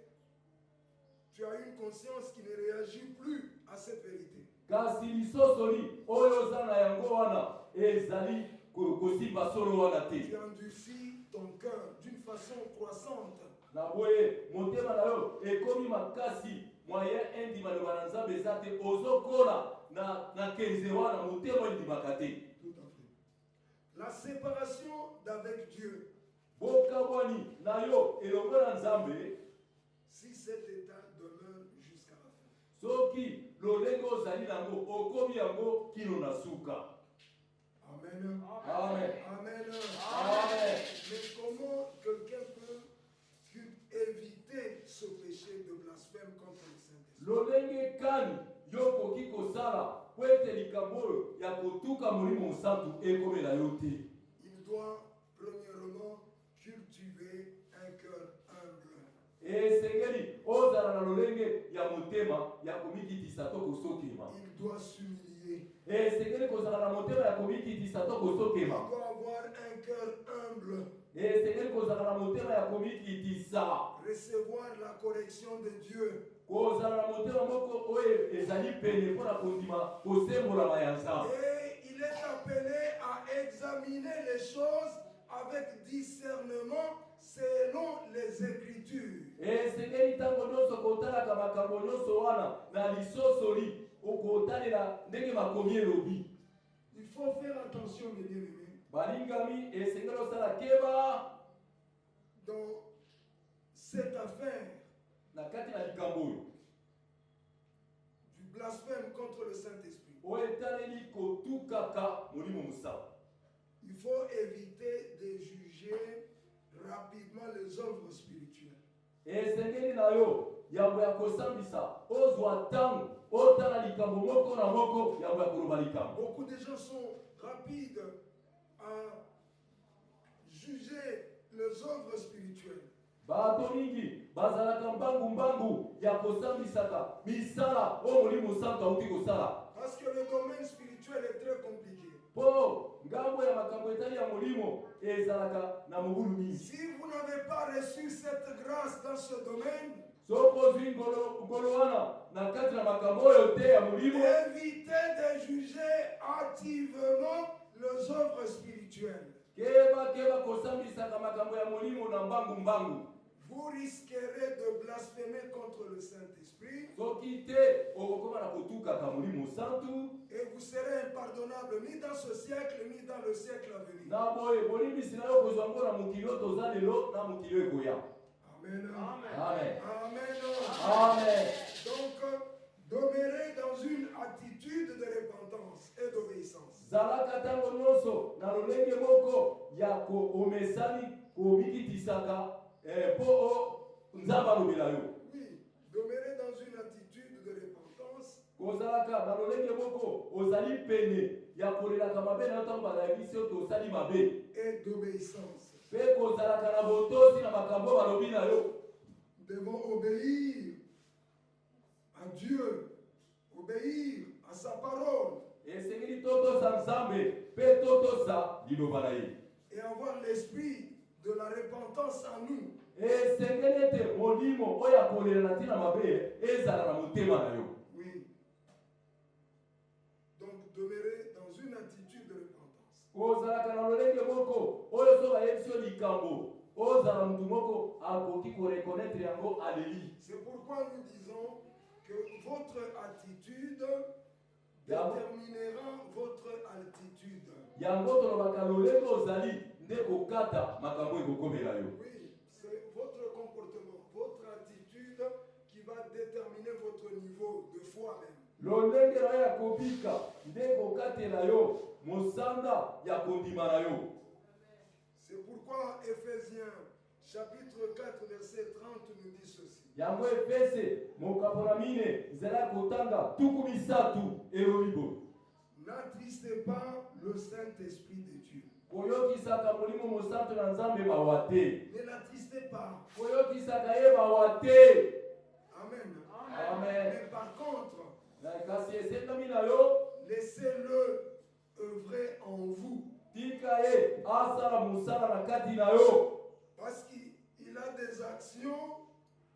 S1: tu as une conscience qui ne réagit plus à cette vérité.
S3: kasi lisosoli oyo oza na yango wana ezali kosimba solo wana te.
S1: Tu endurcis ton cœur d'une façon croissante.
S3: na boye motema na yo ekomi makasi moyen endima liloba na nzambe eza te ozokola na kenze wana motema endimaka te.
S1: Tout à fait. La séparation d'avec Dieu,
S3: bokabwani na yo elongo na nzambe
S1: si cet état demeure jusqu'à la fin.
S3: soki lolenge ozali nango okomi yango kino na suka.
S1: Amen.
S3: Amen.
S1: Amen.
S3: Amen.
S1: Mais comment quelqu'un peut éviter ce péché de blasphème contre le Saint-Esprit?
S3: lolenge kani yokoki kosala po ete likambo oyo ya kotuka molimo mosantu ekomela yo te.
S1: Il doit premièrement cultiver un cœur humble.
S3: esengeli ozala na lolenge ya motema ya komikitisa to kosokema.
S1: Il doit s'humilier.
S3: esengeli kozala na motema ya komikitisa to
S1: Il
S3: kosokema.
S1: doit avoir un cœur humble.
S3: esengeli kozala na motema ya komikitisa.
S1: Recevoir la correction de Dieu.
S3: kozala na motema moko oyo ezali pene mpo na kondima kosembolama ya nzambe.
S1: Et il est appelé avec discernement selon les Écritures.
S3: esengeli ntango nyonso kotalaka makambo nyonso wana na lisosoli okotalela ndenge makomi elobi.
S1: Il faut faire attention, mes bien-aimés,
S3: balingami esengeli osala keba
S1: dans cette affaire
S3: na kati na likambo oyo
S1: du blasphème contre le Saint-Esprit.
S3: oyo etaleli kotukaka molimo mosala.
S1: Il faut éviter de juger rapidement les œuvres spirituelles.
S3: esengeli na yo yambo ya kosambisa ozwa ntango otala likambo moko na moko yambo ya koloba likambo.
S1: Beaucoup de gens sont rapides à juger les œuvres spirituelles.
S3: bato mingi bazalaka mbangu ya kosambisaka misala oyo molimo santo auti kosala.
S1: Parce que le domaine spirituel est très compliqué.
S3: mpo ngambo ya makambo etali ya molimo ezalaka na mobulu mingi.
S1: Si vous n'avez pas reçu cette grâce dans ce domaine,
S3: soko ozwi ngolo wana na kati na makambo oyo te ya molimo,
S1: évitez de juger hâtivement les œuvres spirituelles.
S3: keba kosambisaka makambo ya molimo na mbangu.
S1: Vous risquerez de blasphémer contre le Saint-Esprit
S3: soki te okokoma na kotukaka molimo santu
S1: et vous serez impardonnable ni dans ce siècle ni dans le siècle à venir.
S3: na boye bolimbisi na yo kozwa ngo na mokili oyo toza lelo na mokili oyo ekoya.
S1: Amen.
S3: Amen.
S1: Amen.
S3: Amen.
S1: Donc, demeurez dans une attitude de repentance et d'obéissance.
S3: zalaka ntango nyonso na lolenge moko ya omesani komikitisaka mpo nzambe alobela yo.
S1: Oui, demeurez dans une attitude de repentance
S3: kozalaka na lolenge moko ozali pene ya kolelaka mabe na yo ntango bazalakisi yo tosali mabe
S1: et d'obéissance.
S3: mpe kozalaka na botosi na makambo balobi na yo.
S1: Nous devons obéir à Dieu, obéir à sa parole
S3: esengeli totosa nzambe mpe totosa liloba na ye.
S1: et avoir l'esprit de la repentance en nous.
S3: esengeli ete molimo oyo akolela na ntina mabe ezala na motema na yo.
S1: Oui. Donc, demeurez dans une attitude de repentance.
S3: kozalaka na lolenge moko oyo so bayebisi yo likambo ozala mutu moko akoki korekonetre yango aleli.
S1: C'est pourquoi nous disons que votre attitude déterminera votre altitude.
S3: yango tolobaka lolenge ozali nde kokata makambo ekokomela yo.
S1: Oui, c'est votre comportement, votre attitude qui va déterminer votre niveau de foi même.
S3: lolenge na yo ya kobika nde kokatela yo mosanda ya kondima na yo.
S1: C'est pourquoi Éphésiens chapitre 4 verset 30 nous dit ceci.
S3: yango efese mokapola mine nzela ya kotanga tuku misatu elobi boye.
S1: N'attristez pas le Saint-Esprit de Dieu.
S3: koyokisaka molimo mosantu na nzambe mawa te.
S1: Ne l'attristez pas.
S3: koyokisaka ye mawa te.
S1: Amen.
S3: Amen.
S1: Mais par contre,
S3: kasi esengami na yo
S1: laissez-le œuvrer en vous.
S3: tika ye asala mosala na kati na yo.
S1: Parce qu'il a des actions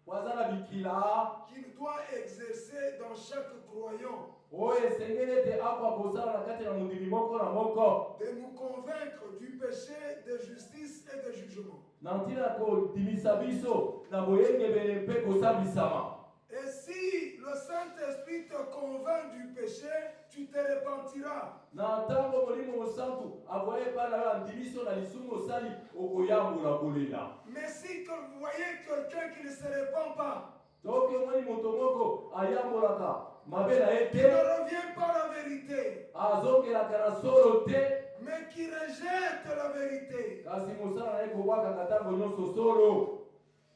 S3: waza na bikila
S1: qu'il doit exercer dans chaque croyant.
S3: oyo esengeli ete akwa kosala na kati na mondimi moko na moko
S1: De nous convaincre du péché, de justice et de jugement.
S3: na ntina ya kodimisa biso na boyengebele mpe kosambisama.
S1: Et si le Saint-Esprit te convainc du péché, tu te repentiras.
S3: na ntango molimo mosantu aboya epai na yo andimiso na lisumu osali okoyambola kolela.
S1: Mais si que vous voyez quelqu'un qui ne se répand pas,
S3: soki omoni moto moko ayambolaka mabe na ye
S1: qui
S3: te
S1: ne revient pas à la vérité,
S3: azongelaka na solo te
S1: mais qui rejette la vérité,
S3: kasi mosala na ye kobwakaka ntango nyonso solo,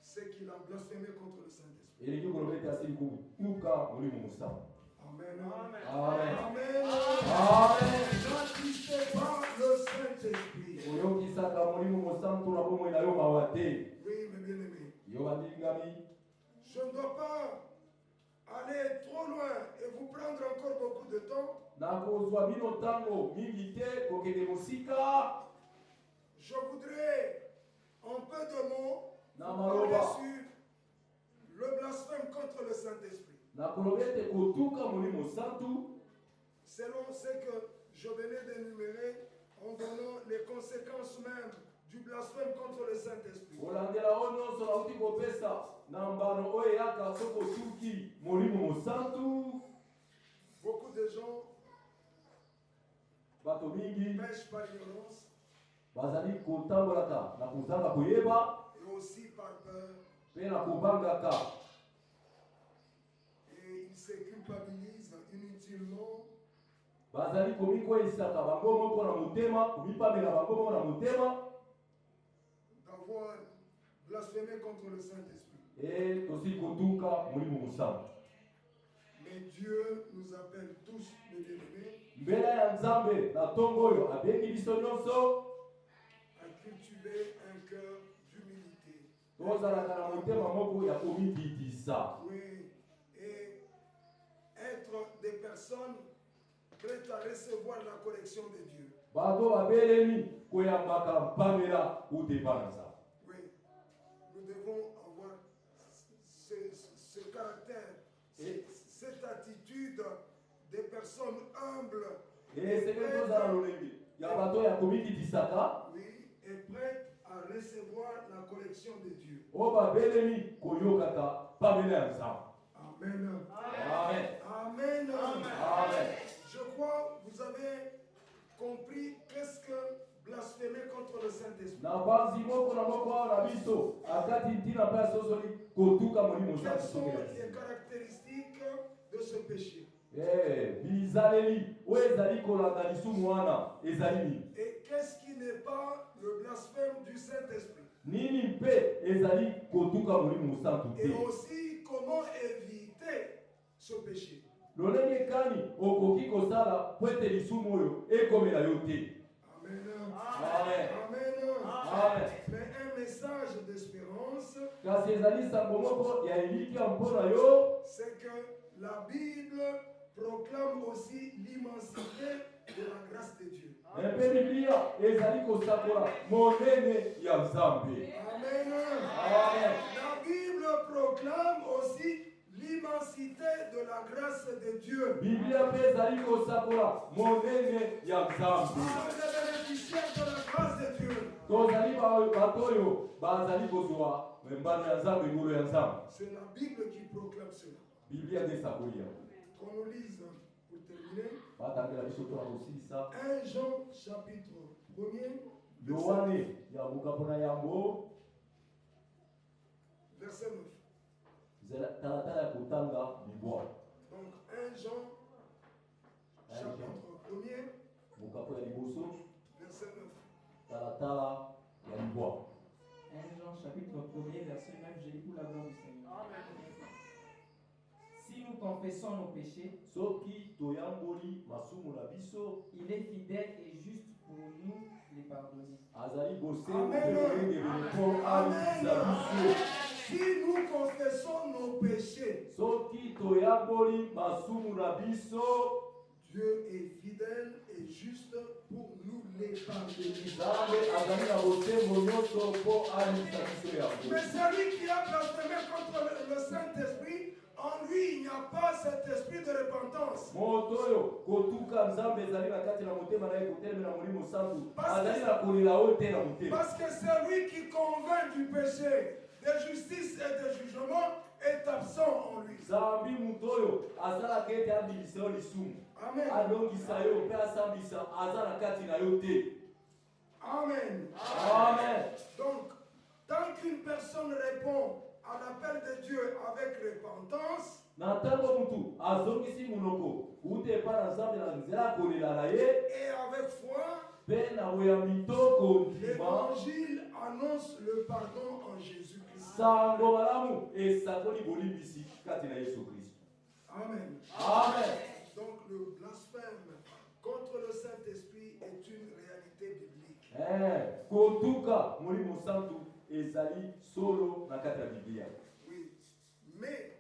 S1: c'est qu'il a blasphémé contre le Saint-Esprit.
S3: elingi koloba ete asili kotuka molimo mosantu.
S1: Amen.
S3: Amen.
S1: Amen.
S3: Amen.
S1: N'attristez pas le Saint-Esprit.
S3: koyokisaka molimo mosantu na bomoi na yo mawa te.
S1: Oui, mes bien-aimés.
S3: yo balingami
S1: Je ne dois pas aller trop loin et vous prendre encore beaucoup de temps.
S3: nakozwa bino ntango mingi te kokende mosika.
S1: Je voudrais en peu de mots
S3: na
S1: parler
S3: maloba
S1: sur le blasphème contre le Saint-Esprit.
S3: nakoloba ete kotuka molimo santu
S1: Selon ce que je venais d'énumérer, en donnant les conséquences même du blasphème contre le Saint-Esprit.
S3: olandela oyo nyonso nauti kopesa na mbano oyo eyaka soki otuki molimo mosantu.
S1: Beaucoup de gens
S3: bato mingi
S1: pêchent par ignorance
S3: bazali kotambolaka na kozanga koyeba
S1: et aussi par peur.
S3: mpe na kobangaka.
S1: Et ils se culpabilisent inutilement
S3: bazali komikweyisaka bango moko na motema, komipamela bango moko na motema
S1: d'avoir blasphémé contre le Saint-Esprit.
S3: e tosi kotuka molimo mosantu.
S1: Mais Dieu nous appelle tous, mes bien-aimés,
S3: mbela ya nzambe na ntongo oyo abengi biso nyonso
S1: à cultiver un cœur d'humilité.
S3: tozalaka na motema moko ya komibitisa.
S1: Oui, et être des personnes prêtes à recevoir la correction de Dieu.
S3: bato babelemi koyambaka mpamela utepa na nzambe.
S1: Oui, nous devons avoir ce caractère, cette attitude des personnes humbles
S3: esengeli tozala lolenge ya bato ya komikitisaka
S1: oui, et prêtes à recevoir la correction de Dieu.
S3: oyo babelemi koyokaka mpamela ya nzambe.
S1: Amen.
S3: Amen.
S1: Amen.
S3: Amen.
S1: Je crois que vous avez compris qu'est-ce que blasphémer contre le Saint-Esprit.
S3: na banzi moko na moko awa na biso akati ntina mpe asosoli kotuka molimo
S1: Quelles
S3: mosantu
S1: sont
S3: sokela
S1: les caractéristiques de ce péché?
S3: bizaleli oyo ezali kolanda lisumu wana ezali nini?
S1: Et qu'est-ce qui n'est pas le blasphème du Saint-Esprit?
S3: nini mpe ezali kotuka molimo mosantu
S1: Et
S3: te?
S1: aussi comment éviter ce péché.
S3: lolenge kani okoki kosala po ete lisumu oyo ekomela yo te?
S1: Amen.
S3: Amen.
S1: Amen.
S3: Amen.
S1: Mais un message d'espérance,
S3: kasi ezali sango moko ya elikya mpona yo,
S1: c'est que la Bible proclame aussi l'immensité de la grâce de Dieu.
S3: mpe biblia ezali kosakola monene ya nzambe.
S1: Amen.
S3: Amen.
S1: La Bible proclame aussi l'immensité de la grâce de Dieu.
S3: biblia mpe ezali kosakola monene ya nzambe.
S1: Nous sommes les bénéficiaires de la grâce de Dieu.
S3: tozali bato oyo bazali kozwa mbano ya nzambe, ngulu ya nzambe.
S1: C'est la Bible qui proclame cela.
S3: biblia nde esakoli yango.
S1: Qu'on nous lise pour terminer.
S3: batangela biso mpona kosilisa
S1: 1 Jean chapitre 1er,
S3: yohane ya mokambo na yango
S1: verset 9.
S3: talatala ya kotanga libwa.
S1: Donc 1 Jean chapitre 1er,
S3: mokambo ya liboso
S1: verset 9.
S3: talatala ya libwa.
S4: 1 Jean chapitre 1er verset 9, j'ai lu pour la gloire du Seigneur. Si nous confessons nos péchés,
S3: soki toyamboli masumu na biso,
S4: il est fidèle et juste pour nous les pardonner.
S3: azali bosembo
S1: Amen.
S3: mpe mpo alisa biso.
S1: Si nous confessons nos péchés,
S3: soki toyamboli masumu na biso,
S1: Dieu est fidèle et juste pour nous les pardonner.
S3: nzambe azali na bosembo nyonso mpo alisa biso yango.
S1: Mais celui qui a blasphémé contre le Saint-Esprit, en lui il n'y a pas cet esprit de repentance.
S3: moto oyo kotuka nzambe ezali na kati na motema na ye kotelemela molimo santu
S1: Parce que-
S3: azali na kolela oyo te na motema.
S1: Parce que celui qui convainc du péché, de justice et de jugement est absent en lui.
S3: nzambi moto oyo asalaka ete andimisa yo lisumu,
S1: Amen.
S3: alongisa yo mpe asambisa aza na kati na yo te.
S1: Amen.
S3: Amen.
S1: Donc, tant qu'une personne répond à l'appel de Dieu avec repentance,
S3: na ntango mutu azongisi monoko ute epa na nzambe na nzela ya kolela na ye
S1: et avec foi,
S3: mpe na boyambi to kondima,
S1: l'évangile annonce le pardon en Jésus-Christ.
S3: sango malamu esakoli bolimbisi kati na yesu kristo.
S1: Amen.
S3: Amen.
S1: Donc, le blasphème contre le Saint-Esprit est une réalité biblique.
S3: kotuka molimo santu ezali solo na kati ya biblia.
S1: Oui. Mais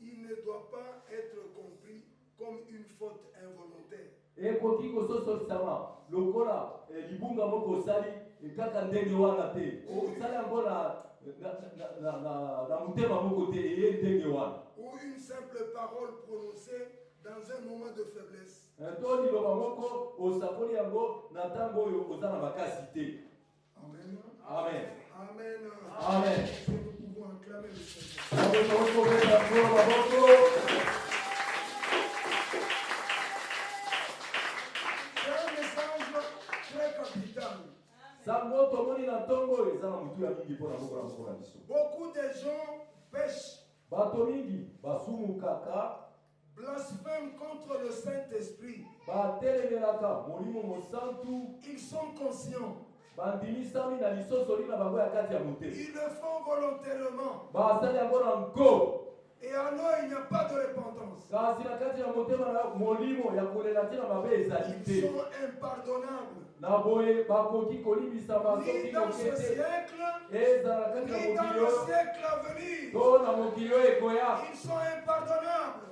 S1: il ne doit pas être compris comme une faute involontaire.
S3: ekoki kososolisama lokola libunga moko osali kaka ndenge wana te, osali yango na motema moko te eye ndenge wana.
S1: Ou une simple parole prononcée dans un moment de faiblesse.
S3: to liloba moko osakoli yango na ntango oyo oza na makasi te.
S1: Amen.
S3: Amen.
S1: Amen.
S3: Amen.
S1: Et nous pouvons acclamer le Seigneur. C'est un message très capital. Beaucoup de gens pêchent, blasphèment contre le Saint-Esprit. Ils sont conscients. Ils le font volontairement. Et alors il n'y a pas de repentance. Ils sont impardonnables. Ni dans ce siècle, ni dans le siècle à venir. Ils sont impardonnables.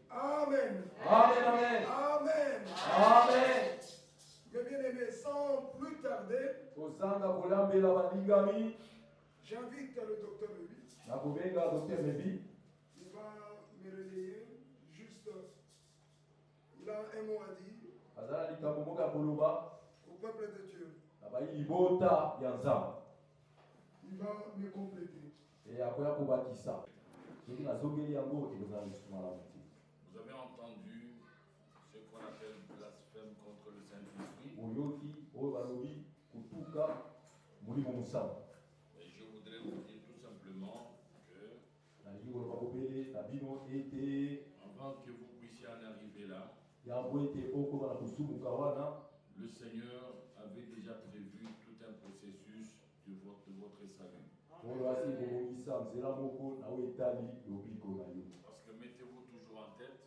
S1: Amen.
S3: Amen, amen.
S1: Amen.
S3: Amen.
S1: Mes bien-aimés, sans plus tarder, j'invite le docteur Levi. Il va me relayer juste. Il a un mot à dire au peuple de Dieu. Il va me compléter.
S2: Vous avez entendu ce qu'on appelle blasphème contre le Saint-Esprit. Et je voudrais vous dire tout simplement que avant que vous puissiez en arriver là, le Seigneur avait déjà prévu tout un processus de votre salut. Parce que mettez-vous toujours en tête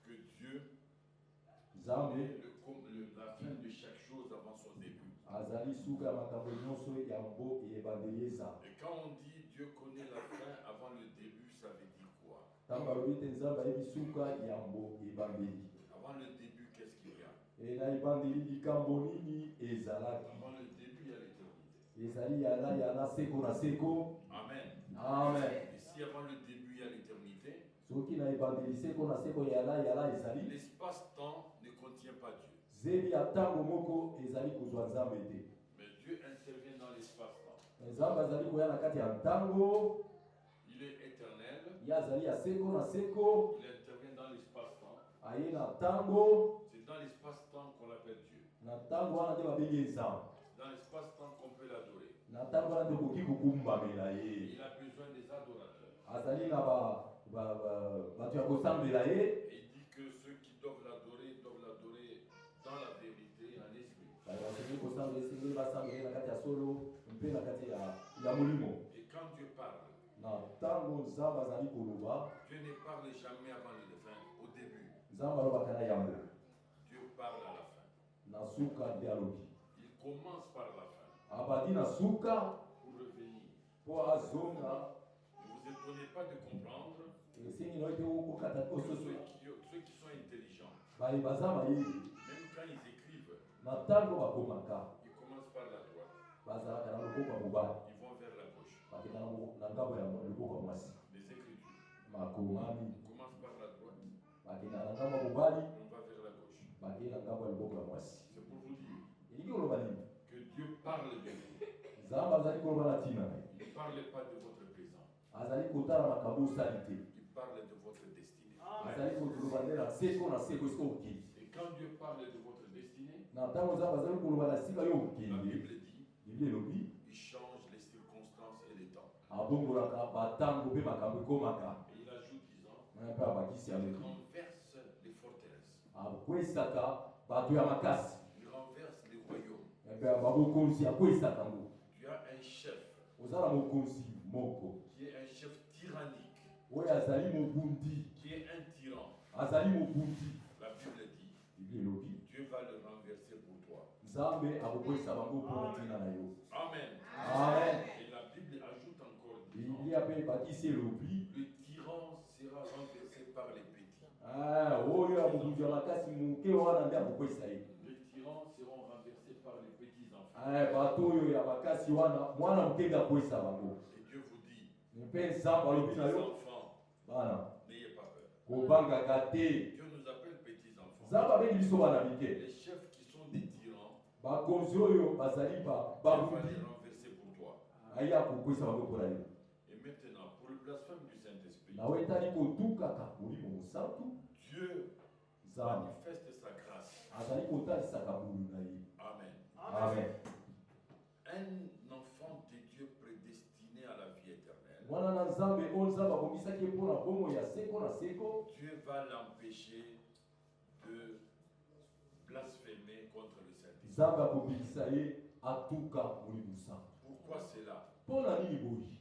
S2: que Dieu connaît la fin de chaque chose avant son début. Et quand on dit Dieu connaît la fin avant le début, ça veut dire quoi? Avant le début, qu'est-ce qu'il y a? Avant le début, il y a l'éternité. Amen.
S3: Amen.
S2: Et si avant le début, il y a l'éternité, l'espace-temps ne contient pas Dieu. Mais Dieu intervient dans l'espace-temps. Il est éternel. Il intervient dans l'espace-temps. C'est dans l'espace-temps qu'on l'appelle Dieu. C'est dans l'espace-temps qu'on peut l'adorer. Il a besoin des adorateurs. Et il dit que ceux qui doivent l'adorer dans la vérité et en esprit. Et quand Dieu parle, Dieu ne parle jamais avant le fin, au début. Dieu parle à la fin. Il commence par la fin. Pour revenir. Ne vous étonnez pas de comprendre que ceux qui sont intelligents, même quand ils écrivent, ils commencent par la droite. Ils vont vers la gauche. Les Écritures. On commence par la droite. On va vers la gauche. C'est pour vous dire que Dieu parle de vous. Il ne parle pas de votre présent. Il parle de votre destinée. Et quand Dieu parle de votre destinée, la Bible dit, il change les circonstances et les temps. Et il ajoute disant, il renverse les forteresses. Il renverse les royaumes. Tu as un chef qui est un chef tyrannique, qui est un tyran. La Bible dit, Dieu va le renverser pour toi. Amen.
S3: Amen.
S2: Et la Bible ajoute encore, disant, le tyran sera renversé par les petits. Les tyrans seront renversés par les petits-enfants. Et Dieu vous dit, petits-enfants, n'ayez pas peur. Dieu nous appelle petits-enfants. Les chefs qui sont des tyrans, Dieu va les renverser pour toi. Et maintenant, pour le blasphème du Saint-Esprit, Dieu manifeste sa grâce. Amen.
S3: Amen.
S2: Un enfant de Dieu prédestiné à la vie éternelle, Dieu va l'empêcher de blasphémer contre le Saint-Esprit. Pourquoi c'est là?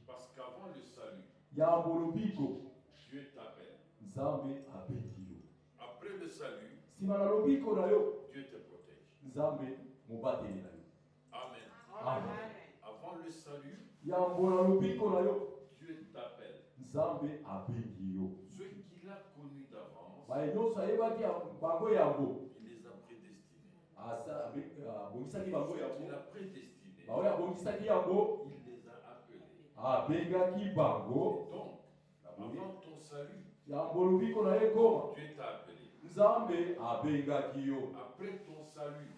S2: Parce qu'avant le salut, Dieu t'appelle. Après le salut, Dieu te protège. Amen.
S3: Amen.
S2: Avant le salut, Dieu t'appelle. Ceux qu'il a connus d'avance, il les a prédestinés. Ceux qu'il a prédestinés, il les a appelés. Donc, avant ton salut, Dieu t'a appelé. Après ton salut,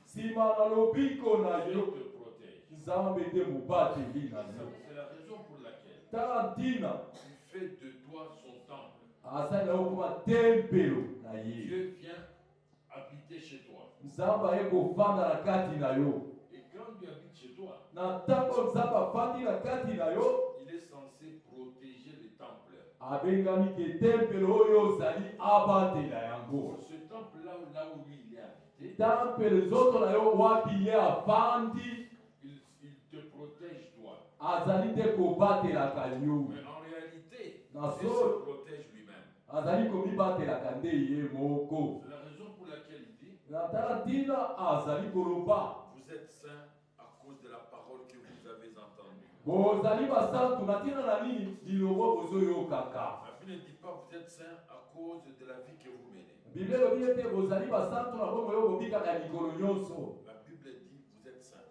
S2: Dieu te protège. C'est la raison pour laquelle il fait de toi son temple. Dieu vient habiter chez toi. Et quand Dieu habite chez toi, il est censé protéger le temple. Ce temple-là, là où lui il est habité, il te protège toi. Mais en réalité, il se protège lui-même. C'est la raison pour laquelle il dit, vous êtes saints à cause de la parole que vous avez entendue. La Bible ne dit pas vous êtes saints à cause de la vie que vous menez. La Bible dit vous êtes saints.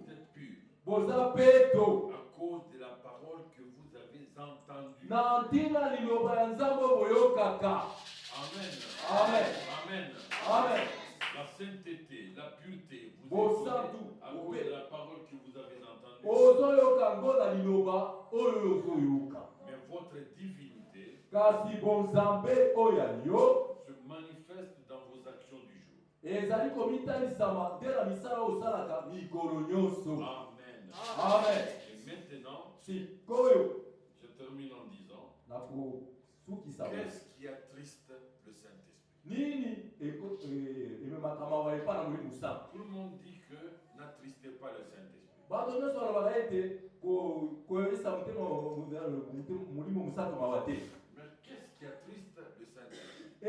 S2: Vous êtes purs. À cause de la parole que vous avez entendue. Amen. Amen.
S3: Amen.
S2: La sainteté, la pureté, vous êtes donnée à cause de la parole que vous avez entendue. Mais votre divinité se manifeste dans vos actions du jour. Amen.
S3: Amen.
S2: Et maintenant,
S3: Si
S2: je termine en disant, qu'est-ce qui attriste le Saint-Esprit? Tout le monde dit que n'attristez pas le Saint-Esprit. Mais qu'est-ce qui attriste le Saint-Esprit?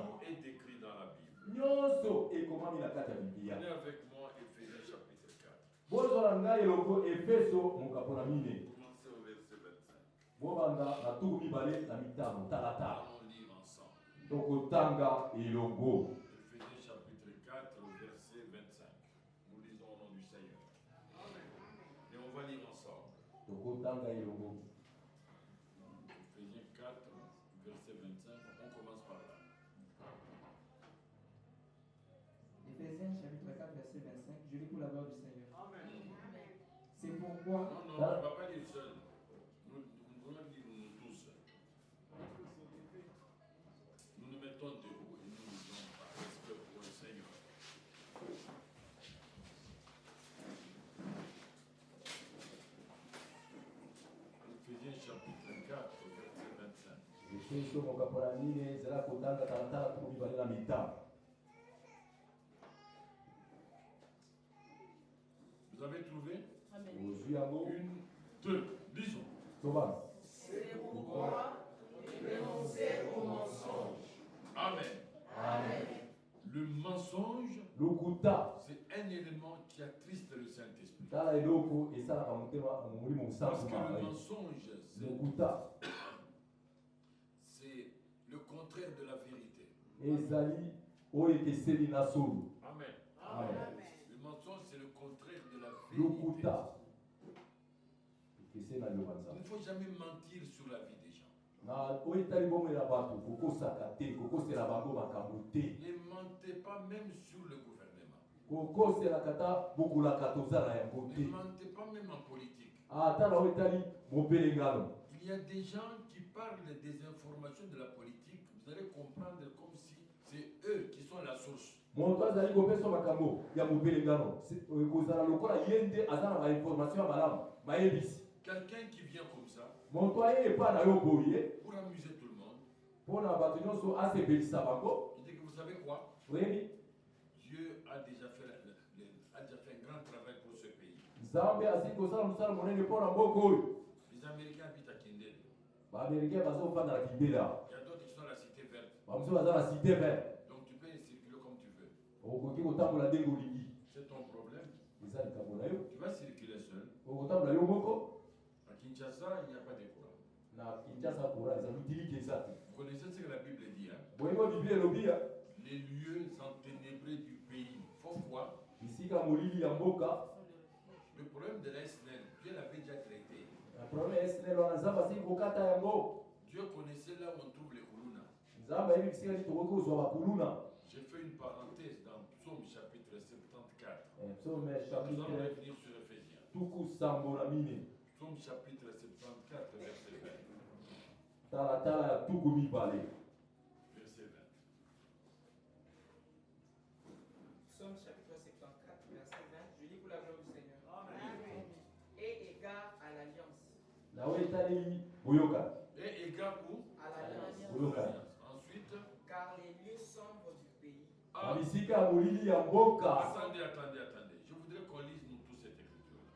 S2: Tout est décrit dans la Bible. Prenez avec moi Éphésiens chapitre 4. Commencez au verset 25. Allons lire ensemble. Éphésiens chapitre 4, verset 25. Nous lisons au nom du Seigneur. Et on va lire ensemble. Éphésiens 4, verset 25. On commence par là.
S5: Éphésiens chapitre 4, verset 25. Je lis pour la gloire du Seigneur.
S2: Amen.
S5: C'est pourquoi.
S2: Non, on ne va pas lire seul. Nous voulons lire nous tous. Nous nous mettons debout et nous lisons par respect pour le Seigneur. Éphésiens chapitre 4, verset 25. Vous avez trouvé? Une, deux, lisons.
S6: C'est pourquoi renoncer au mensonge.
S2: Amen.
S3: Amen.
S2: Le mensonge, c'est un élément qui attriste le Saint-Esprit. Parce que le mensonge, c'est le contraire de la vérité. Amen.
S3: Amen.
S2: Le mensonge, c'est le contraire de la vérité. Il ne faut jamais mentir sur la vie des gens.
S6: mentez pas même sur le gouvernement.
S3: Ne
S6: mentez pas même en politique. Il y a des gens qui parlent des informations de la politique, vous allez comprendre comme si c'est eux qui sont la source. Quelqu'un qui vient comme ça pour amuser tout le monde, il dit que vous savez quoi? Dieu a déjà fait un grand travail pour ce pays. Les Américains habitent à Kindele. Il y a d'autres qui sont à la cité verte. Donc tu peux circuler comme tu veux. C'est ton problème. Tu vas circuler seul. À Kinshasa, il n'y a pas de courant. Vous connaissez ce que la Bible dit, hein? Les lieux enténébrés du pays. Pourquoi? Le problème de la SNL, Dieu l'avait déjà traité. Dieu connaissait là où on trouve les Kuluna. J'ai fait une parenthèse dans Psaume chapitre 74. Nous allons revenir sur Ephésiens. Psaume chapitre 74, verset 20. Verset 20.
S4: Psaume chapitre 74, verset 20. Je lis pour la gloire du Seigneur. Amen. Et égard à l'alliance.
S6: Et égard où?
S4: À l'alliance.
S6: Ensuite.
S4: Car les lieux sombres du pays.
S6: Attendez. Je voudrais qu'on lise nous tous cette écriture-là.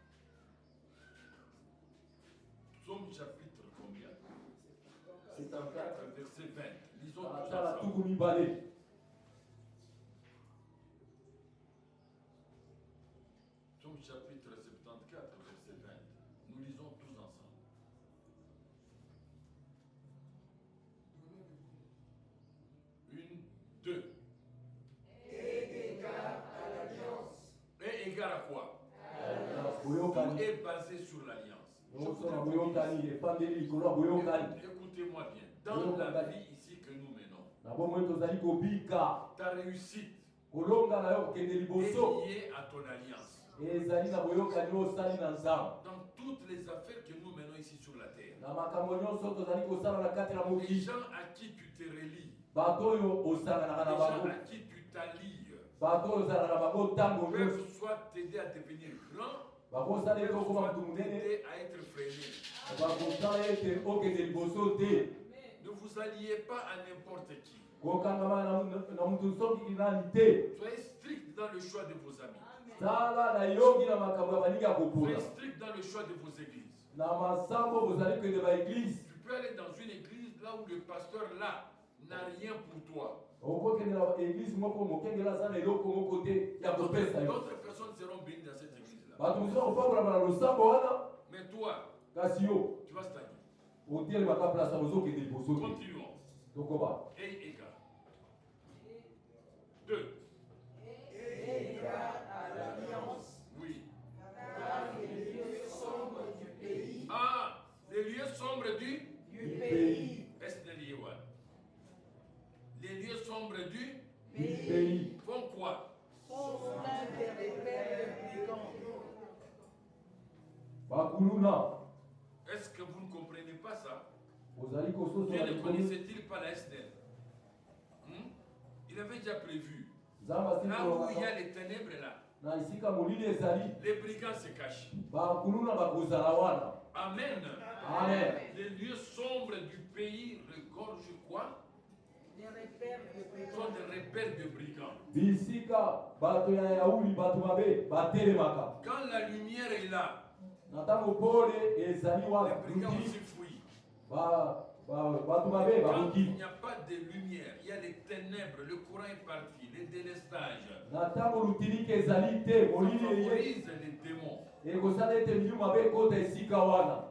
S6: Psaume chapitre combien? 74, verset 20. Lisons tous ensemble. Psaume chapitre 74, verset 20. Nous lisons tous ensemble. Une, deux. Et égard à l'alliance. Et égard à quoi? Tout est basé sur l'alliance. Écoutez-moi bien. Dans la vie ici que nous menons, ta réussite est liée à ton alliance. Dans toutes les affaires que nous menons ici sur la terre, les gens à qui tu te relis, les gens à qui tu t'allies, peuvent soit t'aider à devenir grand, peuvent soit t'aider à être freiné. Ne vous alliez pas à n'importe qui. Soyez strict dans le choix de vos amis. Soyez strict dans le choix de vos églises. Tu peux aller dans une église là où le pasteur là n'a rien pour toi. D'autres personnes seront bénies dans cette église-là. Mais toi, tu vas stagner. Continuons. Et égard. 2.
S7: Et égard à l'alliance.
S6: Oui.
S7: Car les lieux sombres du pays.
S6: Ah, les lieux sombres du
S7: pays.
S6: Est-ce que les lieux sombres du
S7: pays
S6: font quoi?
S7: Sont pleins de repères de
S3: brigands.
S6: Est-ce que vous ne comprenez pas ça? Dieu ne connaissait-il pas la SNL? Il avait déjà prévu. Là où il y a les ténèbres là, les brigands se cachent. Amen.
S3: Amen.
S6: Les lieux sombres du pays regorgent quoi?
S7: Des repères de
S6: Sont des repères de brigands. Quand la lumière est là, les brigands aussi fuient. Quand il n'y a pas de lumière, il y a les ténèbres, le courant est parti, les délestages. Ça favorise les démons.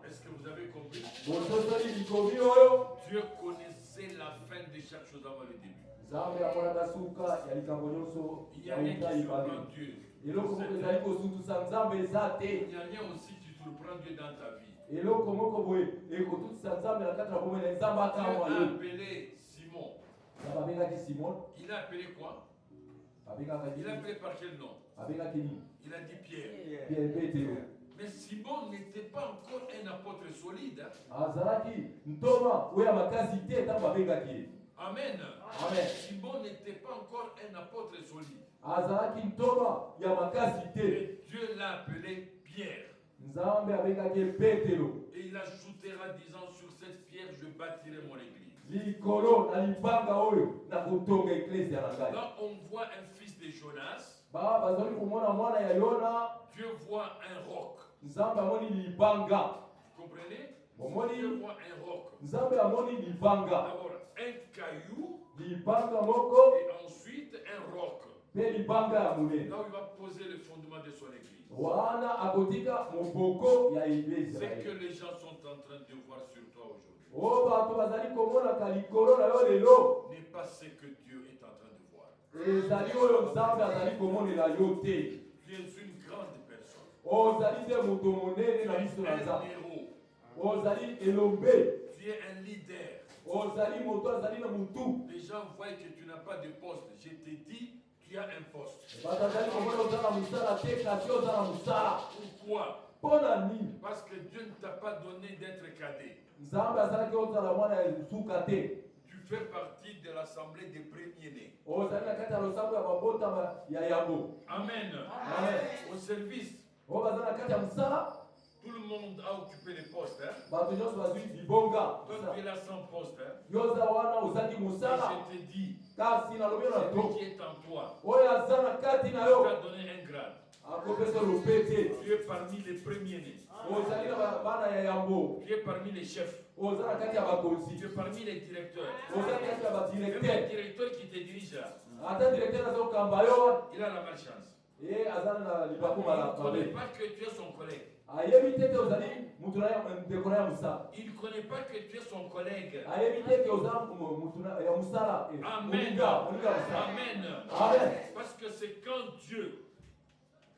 S6: Est-ce que vous avez compris? Dieu connaissait la fin de chaque chose avant le début. Il n'y a rien qui surprend Dieu. Il n'y a rien aussi qui surprend Dieu dans ta vie.
S3: eloko moko boye ekotutisa nzambe na kati na bomoi na nzambe
S6: Dieu
S3: akamwa
S6: a
S3: yo
S6: appelé Simon.
S3: na babengaki simon
S6: Il a appelé quoi?
S3: babengaki
S6: Il a appelé par quel nom?
S3: babengaki nini
S6: Il a dit Pierre.
S3: pierre petelo
S6: Mais Simon n'était pas encore un apôtre solide. Hein?
S3: azalaki ntoma oyo ya makasi te ntango babengaki ye
S6: Amen.
S3: amen
S6: Simon n'était pas encore un apôtre solide.
S3: azalaki ntoma ya makasi te
S6: Et Dieu l'a appelé Pierre.
S3: nzambe abengaki ye petelo
S6: Et il ajoutera disant sur cette pierre je bâtirai mon église.
S3: likolo na libanga oyo na kotonga eklesia na ngai
S6: Là on voit un fils de Jonas.
S3: bazali komona mwana ya yona
S6: Dieu voit un roc.
S3: nzambe amoni libanga
S6: Vous comprenez?
S3: omoni
S6: Dieu voit un roc.
S3: nzambe amoni libanga
S6: D'abord un caillou
S3: libanga moko
S6: et ensuite un roc.
S3: mpe libanga ya monene
S6: Là où il va poser le fondement de son église.
S3: wana akotika moboko ya eglise
S6: C'est que les gens sont en train de voir sur toi aujourd'hui.
S3: o bato bazali komonaka likolo na yo lelo
S6: N'est pas ce que Dieu est en train de voir.
S3: ezali oyo nzambe azali komonela yo te
S6: Tu es une grande personne.
S3: ozali te moto
S6: Tu
S3: monene na
S6: es
S3: miso na
S6: un
S3: nzambe
S6: héros.
S3: ozali elombe
S6: Tu es un leader.
S3: ozali moto azali na mutu
S6: Les gens voient que tu n'as pas de poste. Je te dis, tu as un poste.
S3: bato azali komona oza na mosala te kasi oza na mosala
S6: Pourquoi?
S3: mpo na nini
S6: Parce que Dieu ne t'a pas donné d'être cadet.
S3: nzambe azalaki ozala mwana ya suka te
S6: Tu fais partie de l'assemblée des premiers-nés.
S3: ozali na kati ya losambo ya babotama ya yambo
S6: Amen.
S3: amen
S6: Au service,
S3: oyo baza na kati ya mosala
S6: tout le monde a occupé les postes. Hein?
S3: bato nyonso bazwi libonga
S6: Toi, tu es là sans poste. Hein?
S3: yo oza wana ozali
S6: Et
S3: mosala
S6: je te dis,
S3: kasi nalobi yo na
S6: celui
S3: to
S6: qui est en toi,
S3: oyo aza na kati na
S6: tu
S3: yo
S6: as donné un grade.
S3: akopesa lopete
S6: Tu es parmi les premiers-nés.
S3: ozali na bana ya yambo
S6: Tu es parmi les chefs.
S3: oza na kati ya
S6: Tu
S3: bakonzi
S6: es parmi les directeurs.
S3: oza na kati ya
S6: Même
S3: badirecteur
S6: le directeur qui te dirige là,
S3: ata directeur azokamba yo
S6: il a la malchance.
S3: ye aza na libaku
S6: Il ne
S3: mabe
S6: connaît pas que tu es son collègue.
S3: ayebi te te ozali mutu na ndeko na ya mosala
S6: Il ne connaît pas que tu es son collègue.
S3: ayebi te ke oza mutu ya mosala
S6: Amen.
S3: moninga mosala
S6: Amen.
S3: amen
S6: Parce que c'est quand Dieu,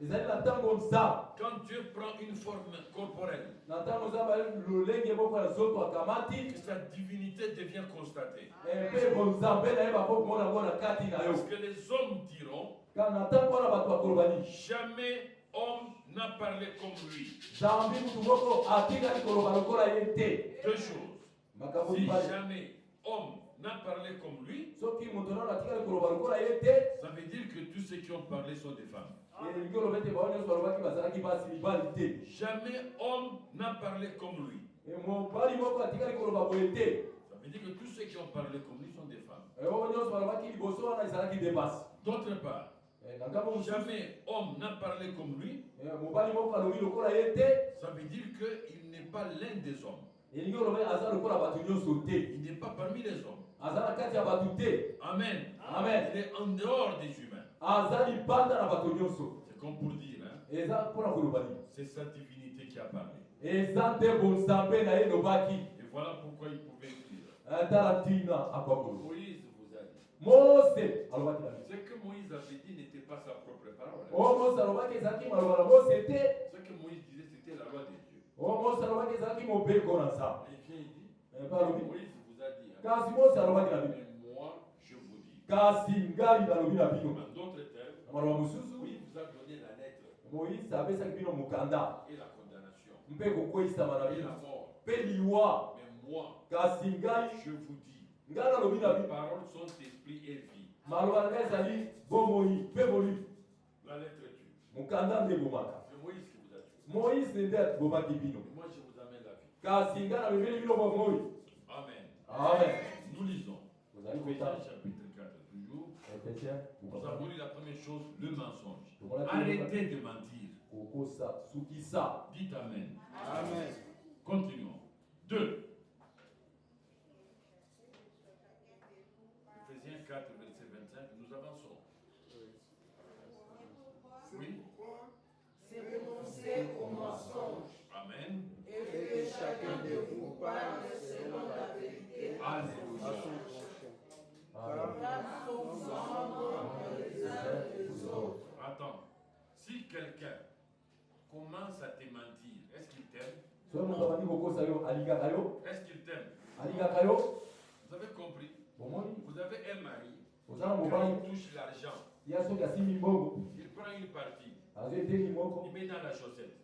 S3: ezali na ntango nzambe
S6: quand Dieu prend une forme corporelle,
S3: na ntango nzambe ali lolenge moko ya nzoto akamati
S6: que sa divinité devient constatée.
S3: mpe bonzambe na ye bako komona yango na kati na yo
S6: Parce que les hommes diront,
S3: kana na ntango wana bato bakoloba nini
S6: jamais homme n'a parlé comme lui.
S3: zambi mutu moko atikali koloba lokola ye te
S6: Deux choses.
S3: makambo
S6: Si
S3: mibale
S6: jamais homme n'a parlé comme lui,
S3: soki moto nano atikali koloba lokola ye te
S6: ça veut dire que tous ceux qui ont parlé sont des femmes.
S3: elingi oloba ete bao nyonso balobaki bazalaki basi mibali te
S6: Jamais homme n'a parlé comme lui.
S3: mobali moko atikali koloba boye te
S6: Ça veut dire que tous ceux qui ont parlé comme lui sont des femmes.
S3: oyo nyonso balobaki liboso wana ezalaki de basi
S6: D'autre part,
S3: na ngambo mosusu
S6: jamais homme n'a parlé comme lui.
S3: mobali moko alobi lokola ye te
S6: Ça veut dire qu'il n'est pas l'un des hommes.
S3: elingi oloba aza lokola bato nyonso te
S6: Il n'est pas parmi les hommes.
S3: aza na kati ya bato te
S6: Amen.
S3: amen
S6: Il est en dehors des humains.
S3: aza libanda na bato nyonso
S6: C'est comme pour dire, hein,
S3: eza mpona koloba nini
S6: c'est sa divinité qui a parlé.
S3: eza nde bonzambe na ye elobaki
S6: Et voilà pourquoi il pouvait écrire.
S3: tala ntina akwakolo
S6: Moïse vous a dit.
S3: mose alobaki na biso
S6: Ce que Moïse avait dit n'était pas sa propre parole.
S3: oyo mose alobaki ezalaki maloba na mose te
S6: Ce que Moïse disait, c'était la loi de Dieu.
S3: oyo mose alobaki ezalaki mobeko na nzambe
S6: Et il vient, il dit,
S3: mpe alobi
S6: Moïse vous a dit, hein,
S3: kasi mose alobaki na bino
S6: mais moi je vous dis.
S3: kasi ngai nalobi na bino
S6: En d'autres termes,
S3: na maloba mosusu
S6: oui, vous a donné la lettre
S3: moïse apesaki bino mokanda
S6: et la condamnation
S3: mpe kokweyisama na
S6: et
S3: bino
S6: la mort.
S3: mpe liwa
S6: Mais moi,
S3: kasi ngai
S6: je vous dis,
S3: ngai nalobi na
S6: les
S3: bino
S6: paroles sont esprit et vie.
S3: maloba na ngai ezali bomoi mpe molimo
S6: La lettre tue.
S3: mokanda nde ebomaka
S6: C'est Moïse qui vous a tué.
S3: moïse nde abomaki bino
S6: Et moi, je vous amène la vie.
S3: kasi ngai namemeli bino bomoi
S6: Amen.
S3: amen
S6: Nous lisons.
S3: ozali
S6: Éphésiens
S3: kotala
S6: chapitre 4, toujours.
S3: efesien
S6: Nous avons lu la première chose, le mensonge.
S3: Voilà.
S6: Arrêtez de mentir.
S3: kokosa sukisa
S6: Dites Amen.
S5: Amen.
S6: Continuons. 2. Éphésiens 4, verset 25. Nous avançons. Oui.
S7: C'est renoncer au mensonge
S6: Amen.
S7: et que chacun de vous parle selon la vérité à
S6: Alléluia.
S7: son membre les uns les autres.
S6: Attends. Si quelqu'un commence à te mentir, est-ce qu'il t'aime? Est-ce qu'il t'aime? Vous avez compris? Vous avez un mari. Quand il touche l'argent, il prend une partie. Il met dans la chaussette.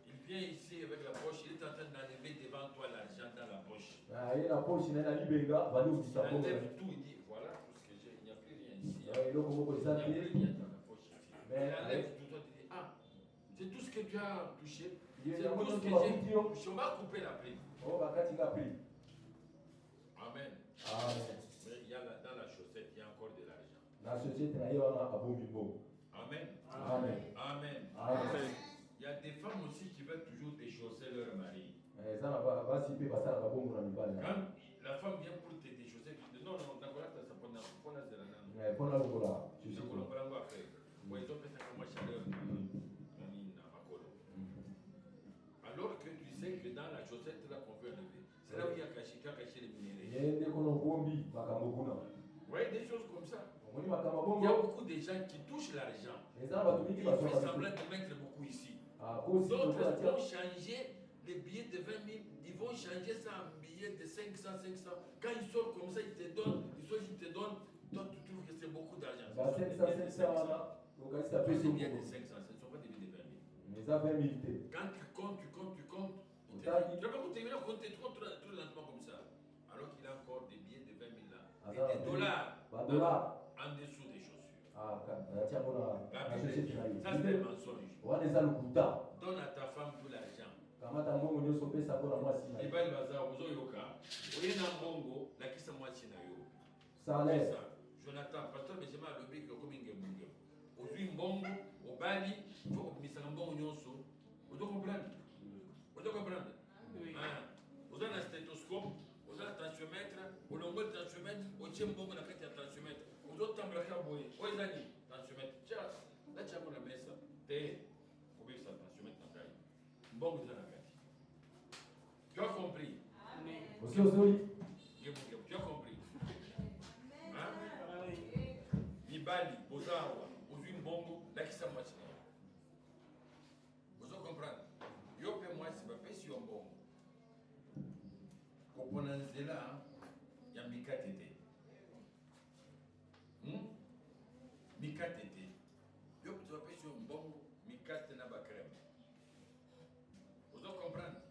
S6: Il vient ici avec la poche. Il est en train d'enlever devant toi l'argent dans la poche. Il enlève tout. Il dit voilà tout ce que j'ai. Il n'y a plus rien ici. Il n'y a plus rien dans la poche ici. Il enlève tout. Toi, tu dis ah, c'est tout ce que tu as touché. C'est tout ce que j'ai touché. On va couper la prime. Amen. Mais il y a dans la chaussette, il y a encore de l'argent. Amen. Amen. Il y a des femmes aussi qui veulent toujours déchausser leur mari. Quand la femme vient pour te déchausser, tu dis non, d'accord, ça prend la alors que tu sais que dans la chaussette là qu'on veut enlever, c'est là où il y a caché les minéraux. Vous voyez des choses comme ça. Il y a beaucoup de gens qui touchent l'argent. Ils font semblant de mettre beaucoup ici. D'autres vont changer les billets de 20 000, ils vont changer ça en billets de 500. Quand ils sortent comme ça, ils te donnent, toi tu trouves que c'est beaucoup d'argent. C'est des billets de 500, ce ne sont pas des billets de 20 000. Quand tu comptes, tu vas pas compter trop lentement comme ça. Alors qu'il a encore des billets de 20 000 là. Et des dollars en dessous des chaussures. Ça c'est le mensonge. Donne à ta femme tout l'argent. Ibali baza ozoyoka. Oyena mbongo lakisa mwasi na yo. Jonathan, pasteur Benjamin alobi que comme ngembunge. Ozui mbongo, obali, faut misanga mbongo nyonso. Vous comprenez? Oui. Vous avez un stéthoscope, vous avez un tensiomètre, vous avez un tensiomètre, vous avez un tensiomètre. Vous avez un tensiomètre. Vous avez un tensiomètre. Tiens, là tu as la messe. Vous avez un tensiomètre dans la caille. Bon, vous avez un gâti. Tu as compris? Amen. Tu as compris? Ibali, Bozawa, Ozun Bongo, Lakisa Machina. Vous comprenez? Yo pe moi c'est pas si on bon. Koponanzela ya mikatete. Mikatete. Yo tu vas pas si on bon, mikate na ba crème. Vous comprenez?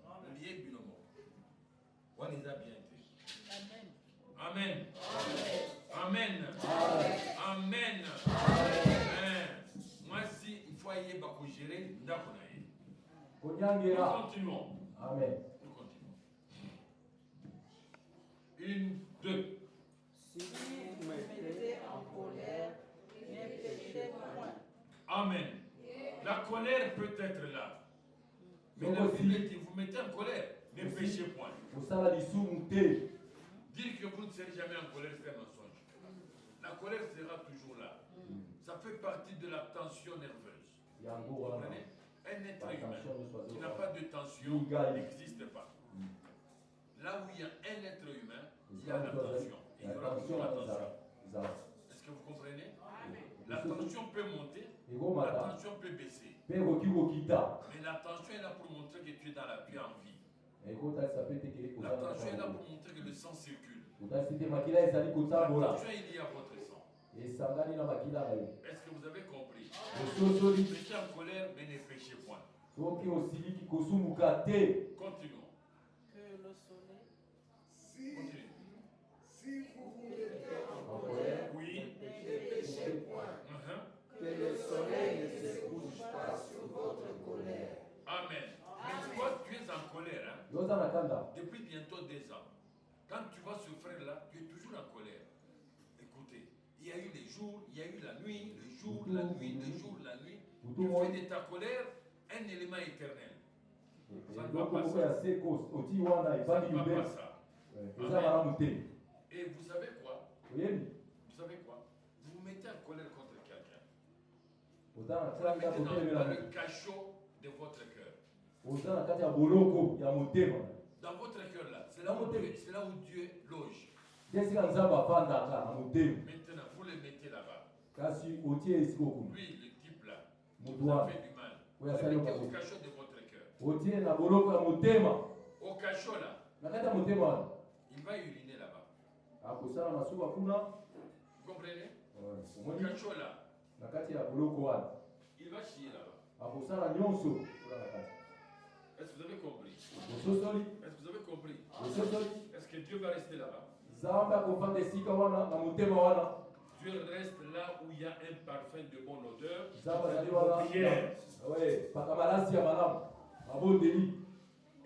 S6: Lié binomo. On les a bien fait. Amen. Amen. Amen. Moi si il faut aller ba ko gérer ndako na ye. Nous continuons.
S3: Amen.
S6: Nous continuons. 1, 2.
S7: Si vous me mettez en colère, ne péchez point.
S6: Amen. La colère peut être là. Mais la Bible dit, vous mettez en colère, ne péchez point. Dire que vous ne serez jamais en colère, c'est un mensonge. La colère sera toujours là. Ça fait partie de la tension nerveuse. Vous comprenez? Un être humain qui n'a pas de tension n'existe pas. Là où il y a un être humain, il y a la tension. Et il y aura toujours la tension. Est-ce que vous comprenez? La tension peut monter, la tension peut baisser. Mais la tension est là pour montrer que tu es dans la vie en vie. La tension est là pour montrer que le sang circule. La tension est liée à votre sang. Est-ce que vous avez compris? Péchez en colère, mais ne péchez point. Continuons.
S7: Que le soleil.
S1: Si vous vous mettez
S7: En colère,
S6: Oui.
S7: ne péchez point. Que le soleil ne se couche pas sur votre colère.
S6: Amen. Mais toi, tu es en colère. Hein? Depuis bientôt 2 ans. Quand tu vois ce frère-là, tu es toujours en colère. Écoutez, il y a eu les jours, il y a eu la nuit, le jour, la nuit, le jour, la nuit. Tu fais de ta colère un élément éternel. Ça ne va pas ça. Ça ne va pas ça. Amen. Et vous savez quoi? Vous savez quoi? Vous vous mettez en colère contre quelqu'un. Vous la mettez dans le cachot de votre cœur. Dans votre cœur là, c'est là où Dieu loge. Maintenant, vous le mettez là-bas. Lui, le type là, vous a fait du mal. Vous le mettez au cachot de votre cœur.
S3: otie na boloko ya motema
S6: Au cachot là,
S3: na kati ya motema wana
S6: il va uriner là-bas.
S3: akosala masuba kuna
S6: Vous comprenez? Au
S3: omoni
S6: cachot là,
S3: na kati ya boloko wana
S6: il va chier là-bas.
S3: akosala nyonso kuna na kati
S6: Est-ce que vous avez compris?
S3: ososoli
S6: Est-ce que vous avez compris?
S3: ososoli
S6: Est-ce que Dieu va rester là-bas?
S3: nzambe akofanda esika wana na motema wana
S6: Dieu reste là où il y a un parfum de bonne odeur.
S3: nzambe azali wana
S6: Prière.
S3: paka malasi ya malamu mabondeli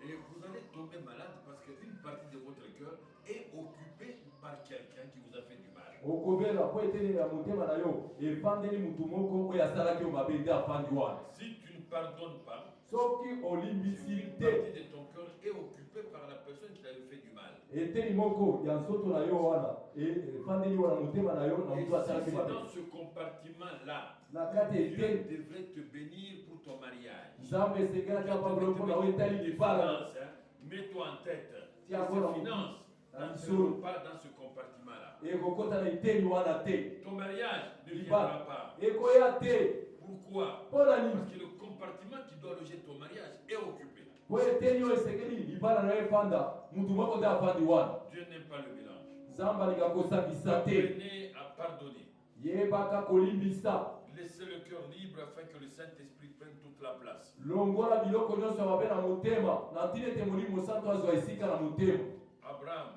S6: Et vous allez tomber malade parce qu'une partie de votre cœur est occupée par quelqu'un qui vous a fait du mal.
S3: okobela po eteni ya motema na yo efandeli mutu moko oyo asalaki yo mabe nde afandi wana
S6: Si tu ne pardonnes pas,
S3: soki olimbisi
S6: une
S3: te
S6: partie de ton cœur est occupée par la personne qui t'avait fait du mal.
S3: eteni moko ya nzoto na yo wana efandeli wana motema na yo na
S6: Et
S3: mutu
S6: si
S3: asalaki
S6: c'est
S3: mabe
S6: dans ce compartiment-là,
S3: na kati
S6: Dieu
S3: eteni
S6: devrait te bénir pour ton mariage.
S3: nzambe esengelaki apabolo mpo na yo etali
S6: Tes
S3: libala
S6: finances, hein. Mets-toi en tête.
S3: Tiens,
S6: Tes
S3: voilà.
S6: finances
S3: Dans
S6: n'entreront
S3: le
S6: pas dans ce compartiment-là.
S3: ekokota na eteni wana te
S6: Ton mariage ne
S3: libala
S6: viendra pas.
S3: ekoya te
S6: Pourquoi?
S3: mpo na nini
S6: Parce que le compartiment qui doit loger ton mariage est occupé.
S3: po eteni oyo esengeli libala na yo efanda mutu moko nde afandi wana
S6: Dieu n'aime pas le mélange.
S3: nzambe alinga kosambisa te
S6: Apprenez à pardonner.
S3: yebaka kolimbisa
S6: Laissez le cœur libre afin que le Saint-Esprit prenne toute la place.
S3: longola biloko nyonso ya mabe na motema na ntina ete molimo mosantu azwa esika na motema abrahamu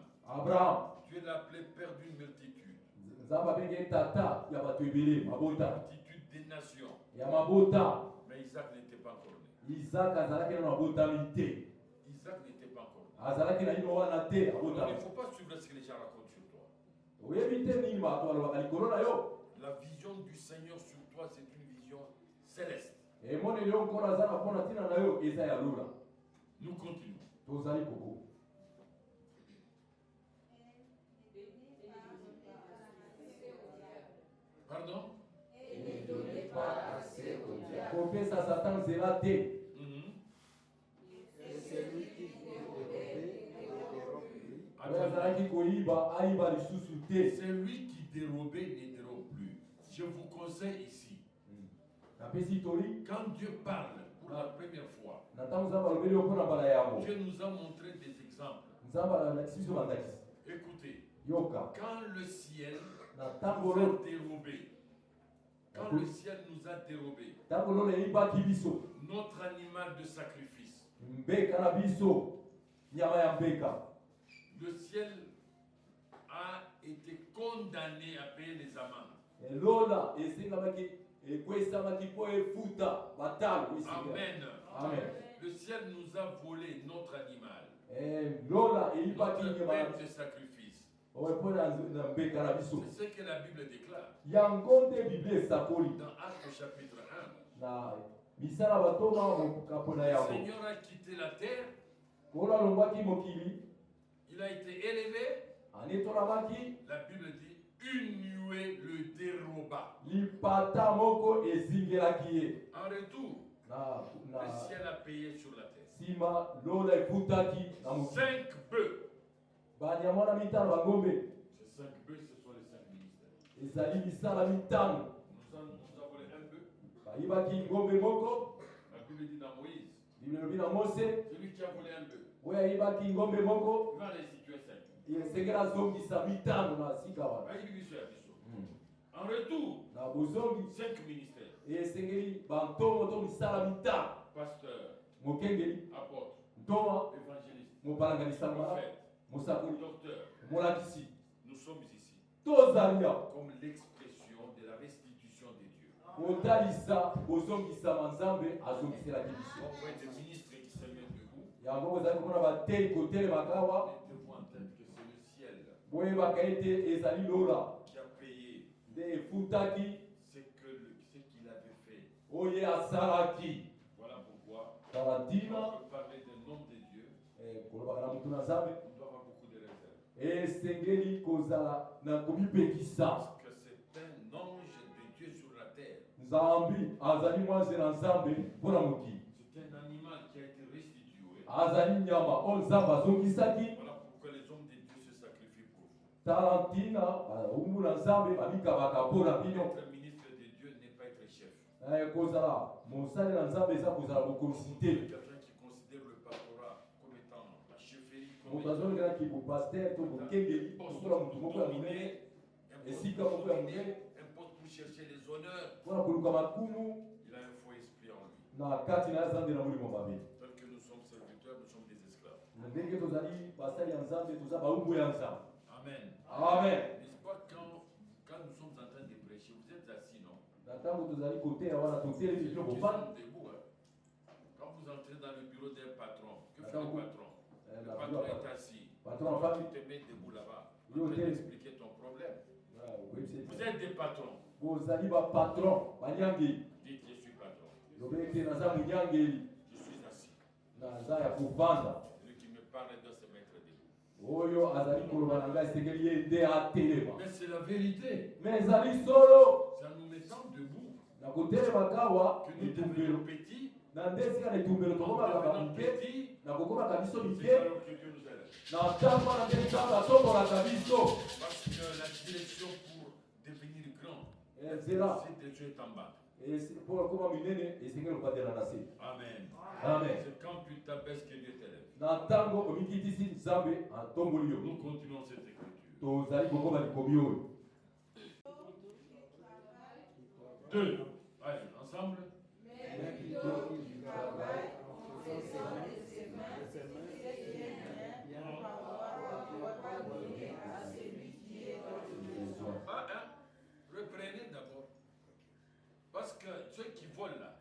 S6: Dieu l'a appelé père d'une multitude.
S3: nzambe abengi ye tata ya bato ebele mabota
S6: Multitude des nations.
S3: ya mabota
S6: Mais Isaac n'était pas encore né.
S3: isaka azalaki nano abotami te
S6: Isaac n'était pas encore né.
S3: azalaki na hino wana te
S6: Alors, il
S3: abotami
S6: ne faut pas suivre ce que les gens racontent sur toi.
S3: oyebi te nini bato balobaka likolo na yo
S6: La vision du Seigneur sur toi, c'est une vision céleste.
S3: emoneli yo nkolo aza na mpona ntina na yo eza ya lola
S6: Nous continuons.
S3: tozali koko
S6: Pardon?
S7: Ne donnez pas assez au diable.
S3: kopesa satan nzela te
S7: Et celui qui dérobait ne dérobe plus.
S3: oyo azalaki koyiba ayiba lisusu te
S6: Celui qui dérobait ne dérobe plus. Je vous conseille ici,
S3: napesi tori
S6: quand Dieu parle pour la première fois,
S3: na ntango nzambe alobeli yo mpo na mbala yango
S6: Dieu nous a montré des exemples.
S3: nzambe alakisi biso bandakisi
S6: Écoutez,
S3: yoka
S6: quand le ciel
S3: na
S6: nous
S3: ntango
S6: a
S3: lo
S6: dérobé, quand le ciel nous a dérobé
S3: ntango lolo eyibaki biso
S6: notre animal de sacrifice,
S3: mbeka na biso nyama ya mbeka
S6: le ciel a été condamné à payer les amendes.
S3: elola esengamaki ekwesamaki mpo efuta batalo
S6: Amen.
S3: amen
S6: Le ciel nous a volé notre animal,
S3: lola eyibaki
S6: notre
S3: nyama
S6: bête de sacrifice.
S3: oyo mpo na mbeka na biso
S6: C'est ce que la Bible déclare
S3: yango nde biblia esakoli
S6: dans Actes chapitre 1.
S3: na misala batoma mokapo na
S6: Le
S3: yango
S6: Seigneur a quitté la terre,
S3: nkolo alongwaki mokili
S6: il a été élevé.
S3: anetolamaki
S6: La Bible dit, une nuée le déroba.
S3: lipata moko ezingelaki ye
S6: En retour, le
S3: na
S6: ciel a payé sur la terre.
S3: nsima lola efutaki na mokili
S6: 5 bœufs.
S3: banyama na mitano bangombe
S6: Ces 5 bœufs, ce sont les 5 ministères.
S3: ezali misala mitano
S6: Nous avons volé un bœuf.
S3: bayibaki ngombe moko
S6: La Bible dit dans Moïse,
S3: biblia elobi na mose
S6: celui qui a volé un bœuf,
S3: oyo ayibaki ngombe moko
S6: il va les situer 5.
S3: esengeli azongisa mitano na sika wana
S6: En retour,
S3: na bozongi
S6: 5 ministères.
S3: esengeli bantongo to misala mitano
S6: Pasteur,
S3: mokengeli
S6: apôtre,
S3: ntoma
S6: évangéliste,
S3: mopalanganisa malamu
S6: prophète,
S3: mosakoli
S6: docteur.
S3: molakisi
S6: Nous sommes ici
S3: tozali awa
S6: comme l'expression de la restitution de Dieu.
S3: kotalisa kozongisama nzambe azongiselaki biso
S6: On voit des ministres qui se mettent debout.
S3: yango kozali komona bateyi kotelemaka awa
S6: Mettez-vous en tête que c'est le ciel
S3: boyebaka ete ezali lola
S6: qui a payé
S3: nde efutaki
S6: ce qu'il avait fait.
S3: oyo asalaki
S6: Voilà pourquoi
S3: tala
S6: on
S3: ntina
S6: peut parler d'un homme de Dieu.
S3: kolobaka na motu na nzambe
S6: On doit avoir beaucoup de réserves.
S3: esengeli kozala na komipekisa
S6: Parce que c'est un ange de Dieu sur la terre.
S3: nzambi azali mwanze na nzambe mpo na mokili
S6: C'est un animal qui a été restitué.
S3: azali nyama oyo nzambe azongisaki
S6: Voilà pourquoi les hommes de Dieu se sacrifient pour vous.
S3: tala ntina baumbu na nzambe babikabaka mpo na bino
S6: Être ministre de Dieu n'est pas être chef.
S3: kozala mosali na nzambe eza kozala bokonzi te
S6: Quelqu'un qui
S3: moto azolingana ki bopaster to bokengeli lokola motu moko ya monene esika moko ya monene
S6: pour chercher les honneurs.
S3: mpona koluka makumu
S6: Il a un faux esprit en lui.
S3: na kati na nzambe na molimo mabe.
S6: Tel que nous sommes serviteurs, nous sommes des esclaves.
S3: Na ndenge tozali basali ya nzambe toza baumbu ya nzambe.
S6: Amen.
S3: Amen.
S6: N'est-ce pas quand nous sommes en train de prêcher, vous êtes assis, non?
S3: Na ntango tozali koteya wana totelemi bino
S6: Vous
S3: bofandi.
S6: êtes debout, hein? Quand vous entrez dans le bureau d'un patron, que fait
S3: Attends,
S6: le patron? Le
S3: la
S6: patron
S3: bureau-
S6: est assis.
S3: patron en
S6: Toi,
S3: famille.
S6: tu te mets debout là-bas.
S3: Il est au
S6: En train
S3: tel.
S6: d'expliquer ton problème.
S3: Vous
S6: Vous êtes des patrons.
S3: bozali bapatron banyangeli
S6: Dites, je suis patron.
S3: lobi ete naza monyangeli
S6: Je suis assis.
S3: naza ya kovanda.
S6: Celui qui me parle doit se mettre debout.
S3: Oyo azali koloba na ngai esengeli ye nde atelema.
S6: Mais c'est la vérité.
S3: me ezali solo
S6: C'est en nous mettant debout
S3: na kotelema kawa
S6: que nous
S3: litumbelo
S6: devenons petits.
S3: na nde esika na litumbelo
S6: En
S3: tokomaka
S6: devenant
S3: bamoke
S6: petits,
S3: na kokomaka biso
S6: c'est
S3: mike
S6: alors que Dieu nous aide.
S3: na ntango wana nde nzambe atombolaka biso.
S6: Parce que la direction pour devenir grand,
S3: nzela
S6: c'est de Dieu est en bas.
S3: mpo kokoma minene esengeli kobandela na se.
S6: Amen.
S3: Amen.
S6: C'est quand tu t'abaisses que Dieu t'élève.
S3: na ntango omikitisi nzambe atomboli yo.
S6: Nous continuons cette écriture.
S3: tozali kokoma likomi oyo.
S6: 2. Allez, ensemble.
S7: Mais plutôt qu'il travaille en faisant ses mains, bien pour donner à celui qui est dans le besoin.
S6: Reprenez d'abord. Parce que ceux qui volent là,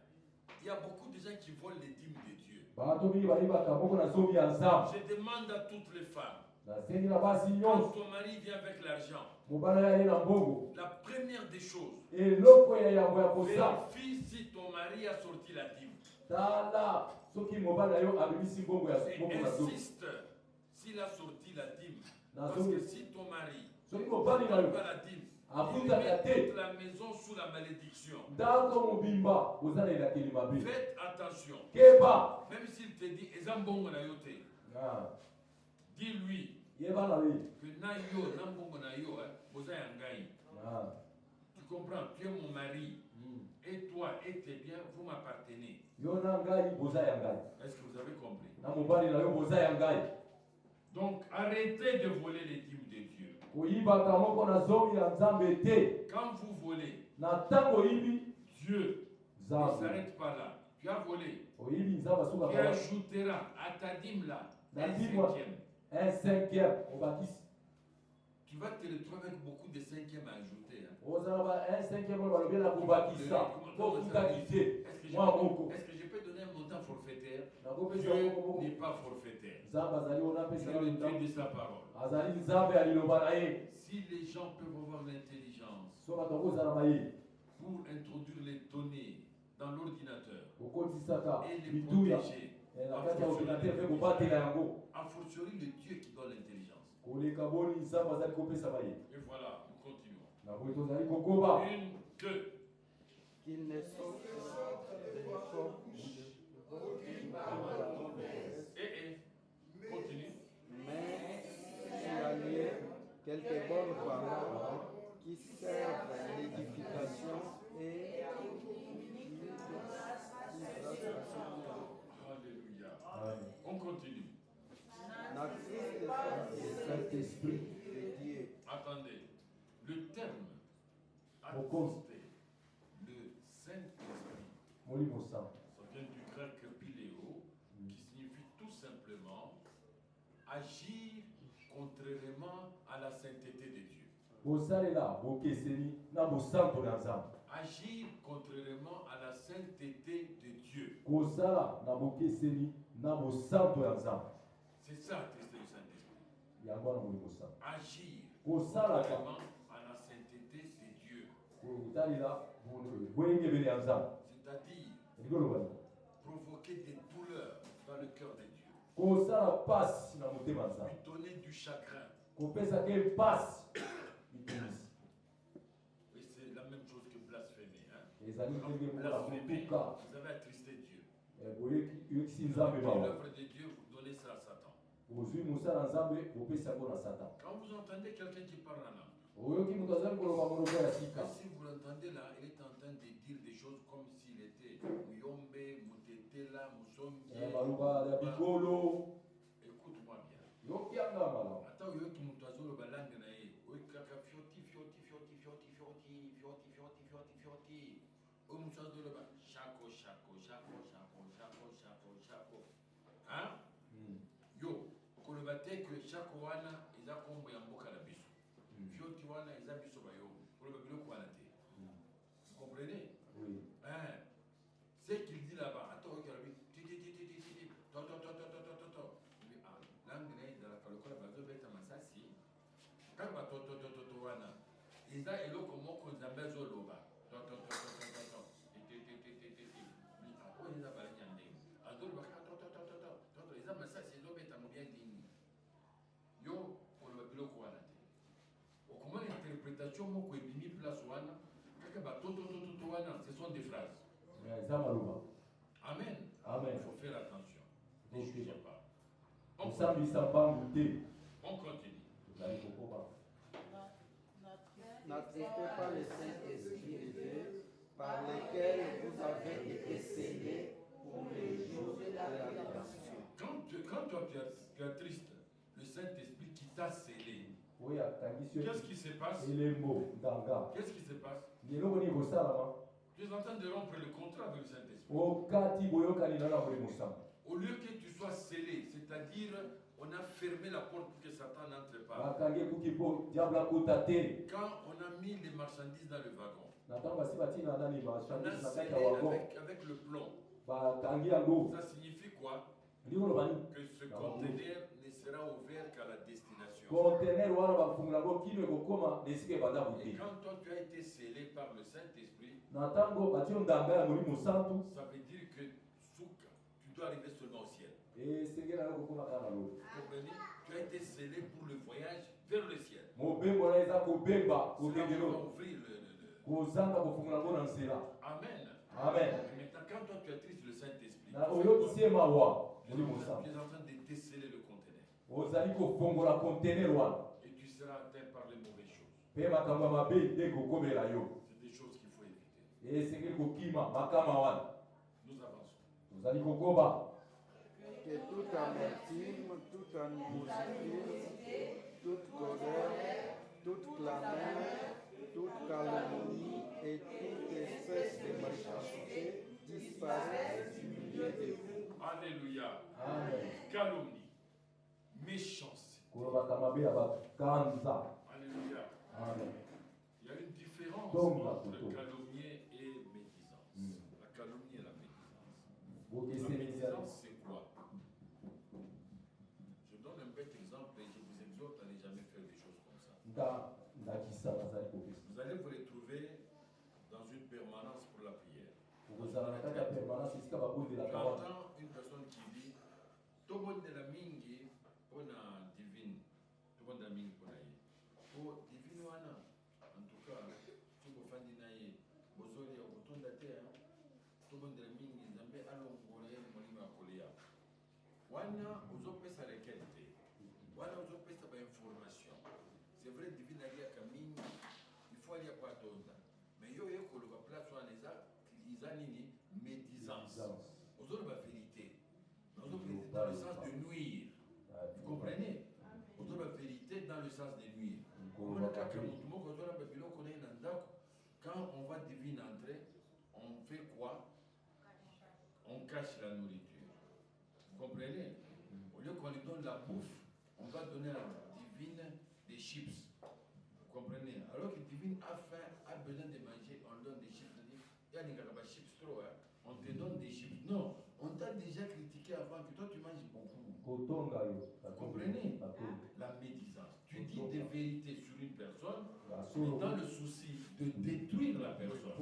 S6: il y a beaucoup de gens qui volent les dîmes de Dieu.
S3: bato mingi balibaka moko na zomi ya nzambe.
S6: Je demande à toutes les femmes,
S3: nasengi na basi
S6: quand
S3: nyonso
S6: ton mari vient avec l'argent,
S3: mobala ya ye na mbongo
S6: la première des choses,
S3: eloko ya yango ya kosala
S6: vérifie si ton mari a sorti la dîme.
S3: tala soki mobali na yo abimisi mbongo ya
S6: Et
S3: mbongo na zomi.
S6: insiste s'il a sorti la dîme.
S3: Na
S6: Parce
S3: zomi
S6: que si ton mari
S3: soki mobali na
S6: n'a
S3: yo
S6: pas la dîme, il
S3: afutaka
S6: met
S3: te
S6: toute la maison sous la malédiction.
S3: ndako mobimba oza na elakeli mabe.
S6: Faites attention.
S3: keba
S6: Même s'il te dit, Ezambongo na yote, dis-lui
S3: yeba na ye.
S6: que na yo, nambongo na yo, boza yangai. Tu comprends, tu es mon mari. Et toi et tes biens, vous m'appartenez.
S3: yo na ngai boza ya ngai
S6: Est-ce que vous avez compris?
S3: na mobali na yo boza ya ngai.
S6: Donc arrêtez de voler les dîmes de Dieu.
S3: koyibaka moko na zomi ya nzambe te.
S6: Quand vous volez,
S3: na ntango oyibi
S6: Dieu ne
S3: nzambe
S6: s'arrête pas là. Tu as volé.
S3: oyibi nzambe
S6: Tu
S3: asukaka
S6: ajouteras à ta dîme là
S3: La
S6: un
S3: dîme, moi.
S6: cinquième.
S3: un cinquième obakisi
S6: Tu vas te retrouver avec beaucoup de cinquièmes à ajouter. Hein.
S3: ozala ba un cinquième oyo balobi na kobakisa tofutaki te mwa moko
S6: Est-ce que je peux donner un montant forfaitaire?
S3: nakopesa
S6: Dieu
S3: moko moko.
S6: n'est pas forfaitaire.
S3: nzambe azali wana apesa
S6: C'est
S3: yo
S6: le Dieu
S3: nzambe
S6: de sa parole.
S3: azali nzambe ya liloba na ye.
S6: Si les gens peuvent avoir l'intelligence
S3: so bato akozala mayele
S6: pour introduire les données dans l'ordinateur
S3: okotisaka
S6: et les
S3: bituya
S6: protéger,
S3: na kati ya ordinateur mpe kobatela yango
S6: a fortiori le Dieu qui donne l'intelligence.
S3: koleka boni nzambe azali kopesa mayele.
S6: Et voilà, nous continuons.
S3: na boye tozali kokoba
S6: 1, 2.
S7: Qu'il ne sorte de votre bouche aucune parole mauvaise,
S6: Continue.
S7: mais sur la lieu quelques bonnes paroles qui servent à l'édification et
S6: Alléluia. On continue.
S7: la Saint-Esprit de Dieu.
S6: Attendez. Le terme
S3: Pourquoi?
S6: attesté, le Saint-Esprit,
S3: molimo santo
S6: ça vient du grec piléo, qui signifie tout simplement agir contrairement à la sainteté de Dieu.
S3: bosalela bokeseni na bosanto na nzambe.
S6: Agir contrairement à la sainteté de Dieu.
S3: kosala na bokeseni na bosanto ya nzambe.
S6: C'est ça, attester le Saint-Esprit.
S3: yango wana molimo santo
S6: Agir
S3: kosalaka
S6: contrairement à la sainteté de Dieu.
S3: kotalela boyengebele ya nzambe.
S6: C'est-à-dire
S3: elingi oloba nini?
S6: provoquer des douleurs dans le cœur de Dieu.
S3: kosala pasi na motema ya nzambe.
S6: Lui donner du chagrin.
S3: kopesaka ye pasi litumisi.
S6: Et c'est la même chose que blasphémer. Hein?
S3: ezali ndenge moko na
S6: Blasphémer,
S3: kotuka
S6: vous avez attristé Dieu.
S3: boyokisi
S6: Et
S3: nzambe mawa.
S6: l'œuvre de Dieu, vous donnez ça à Satan.
S3: ozwi mosala ya nzambe opesi yango na satan.
S6: Quand vous entendez quelqu'un qui parle en langue,
S3: oyoki moto azali koloba monoko ya sika.
S6: et si vous l'entendez là, il est en train de dire des choses comme s'il était Muyombe, Mutetela, Musongi.
S3: maloba ya bikolo.
S6: Écoute-moi bien. Ochako wana eza kombo ya mboka na biso. Fioti wana eza biso bayo. Pour le biloko wana te. Vous comprenez?
S3: Oui.
S6: Hein? Ce qu'il dit là-bas, attends, regarde, langue dans la calcula bazo beta masasi. Quand ba to wana. Eza eloko moko nzambe zoloba. Yo on va biloko wana te. Comment l'interprétation moko ebimi place wana kaka ba to wana ce sont des phrases. Amen.
S3: Amen.
S6: Il faut faire attention. Ne jugez pas. On continue.
S7: N'attristez pas le Saint-Esprit de Dieu, par lequel vous avez été scellés pour les jours de la rédemption.
S6: Quand toi tu es triste, le Saint-Esprit qui t'a scellé, qu'est-ce qui se passe? Qu'est-ce qui se passe? Tu es en train de rompre le contrat avec le Saint-Esprit. Au lieu que tu sois scellé, c'est-à-dire on a fermé la porte pour que Satan n'entre pas. Quand on a mis les marchandises dans le wagon, on a scellé avec le plomb. Ça signifie quoi? Que ce conteneur ne sera ouvert qu'à la destination. Et quand toi tu as été scellé par le Saint-Esprit, ça veut dire que tu dois arriver seulement au ciel. Vous comprenez? Tu as été scellé pour le voyage vers le ciel. C'est là où on va ouvrir Amen.
S3: Amen.
S6: Et maintenant, quand toi tu as triste le Saint-Esprit, tu es en train de déceler le conteneur. Et tu seras atteint par les mauvaises choses. C'est des choses qu'il faut éviter. Nous avançons.
S7: Que toute amertume, toute animosité, toute colère, toute clameur, toute calomnie et toute espèce de méchanceté disparaissent du milieu de vous.
S6: Alléluia. Amen. Calomnie, méchanceté. Alléluia.
S3: Amen.
S6: Il y a une différence entre calomnier et médisance. La calomnie et la médisance. La médisance, c'est quoi? Je donne un bête exemple et je vous exhorte à ne jamais faire des choses comme ça. Vous allez vous retrouver dans une permanence pour la prière. J'entends une personne qui dit tout le monde de la mingi on a divine, tout le monde de la mingi pour naïe. Pour divine wana, en tout cas, tout le monde de naïe, bozoli au bouton de terre, tout le monde de la mingi, nzambe alongolé molima kolia. Wana uzopesa requête, wana uzopesa ba information. C'est vrai divine alia kamini, il faut aller kwa tonda. Mais yo yeko le place wana nini médisance. Aux autres la vérité. Dans le sens de nuire. Vous comprenez? Aux autres la vérité dans le sens de nuire. Quand on va divine entrer, on fait quoi? On cache la nourriture. Vous comprenez? Au lieu qu'on lui donne la bouffe, on va donner à la divine des chips. Vous comprenez? Alors que divine a faim, a besoin de manger, on donne des chips. Il y a des chips trop, hein? On te donne des chips. Non, on t'a déjà critiqué avant que toi tu manges beaucoup. Vous comprenez? La médisance. Tu dis des vérités sur une personne, mais dans le souci de détruire la personne.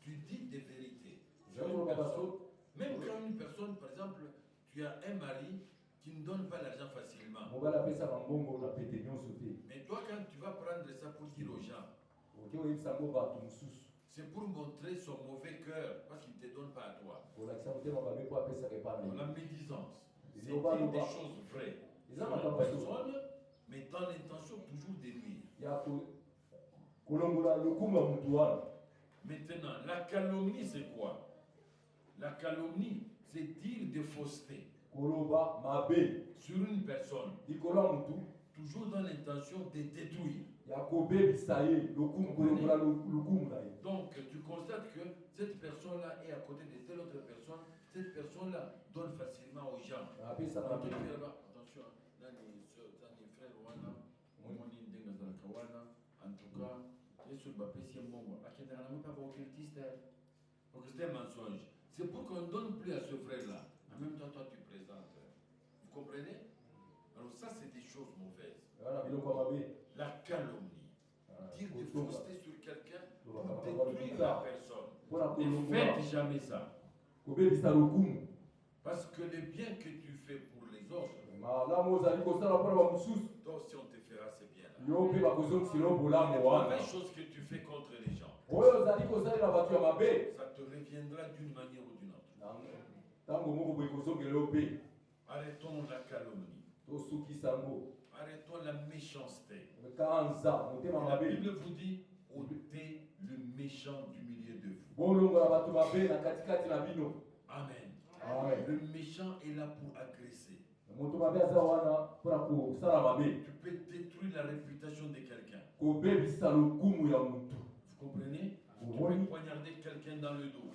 S6: Tu dis des vérités sur une personne. Même quand une personne, par exemple, tu as un mari qui ne donne pas l'argent facilement. Mais toi, quand tu vas prendre ça pour dire aux gens, c'est pour montrer son mauvais cœur, parce qu'il ne te donne pas à toi. La médisance, c'est dire des choses vraies sur la personne, mais dans l'intention toujours de nuire. Maintenant, la calomnie, c'est quoi? La calomnie, c'est dire des faussetés sur une personne, toujours dans l'intention de détruire. Donc, tu constates que cette personne-là est à côté de telle autre personne, cette personne-là donne facilement aux gens.
S3: Attention,
S6: Dans les frères Wana, en tout cas, les sur ma PC Mongo, à qui n'a pas occultiste. Donc c'est un mensonge. C'est pour qu'on ne donne plus à ce frère-là. En même temps, toi tu présentes. Vous comprenez? Alors ça, c'est des choses mauvaises. La calomnie. Dire des faussetés sur quelqu'un pour détruire la personne. Ne faites jamais ça. Parce que le bien que tu fais pour les autres, toi aussi on te fera ces biens-là. La mauvaise chose que tu fais contre les gens, ça te reviendra d'une manière ou d'une autre. Arrêtons la calomnie. Arrêtons la méchanceté. La Bible vous dit, ôtez le méchant du milieu de vous. Amen. Le méchant est là pour agresser. Tu peux détruire la réputation de quelqu'un. Vous comprenez? Tu peux poignarder quelqu'un dans le dos.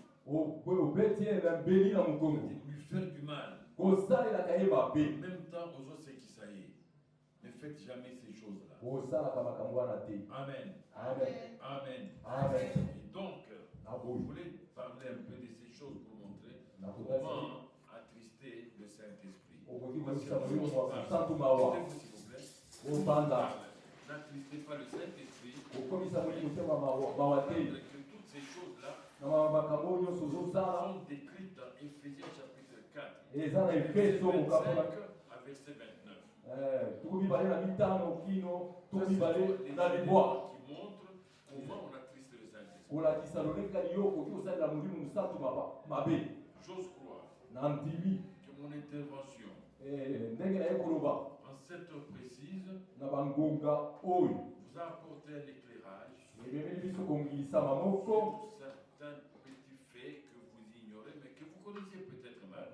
S6: Lui faire du mal. En même temps, aux autres, c'est qui ça y est. Ne faites jamais ces choses-là. Amen. Amen. Et donc, je voulais parler un peu de ces choses pour montrer comment attrister le Saint-Esprit. S'il vous plaît. N'attristez pas le Saint-Esprit. Que toutes ces choses-là sont décrites dans Éphésiens chapitre 4. Verset 25 à verset 29. C'est les éléments qui montrent comment on attriste le Saint-Esprit. J'ose croire que mon intervention en cette heure précise vous a apporté un éclairage sur certains petits faits que vous ignorez mais que vous connaissez peut-être mal.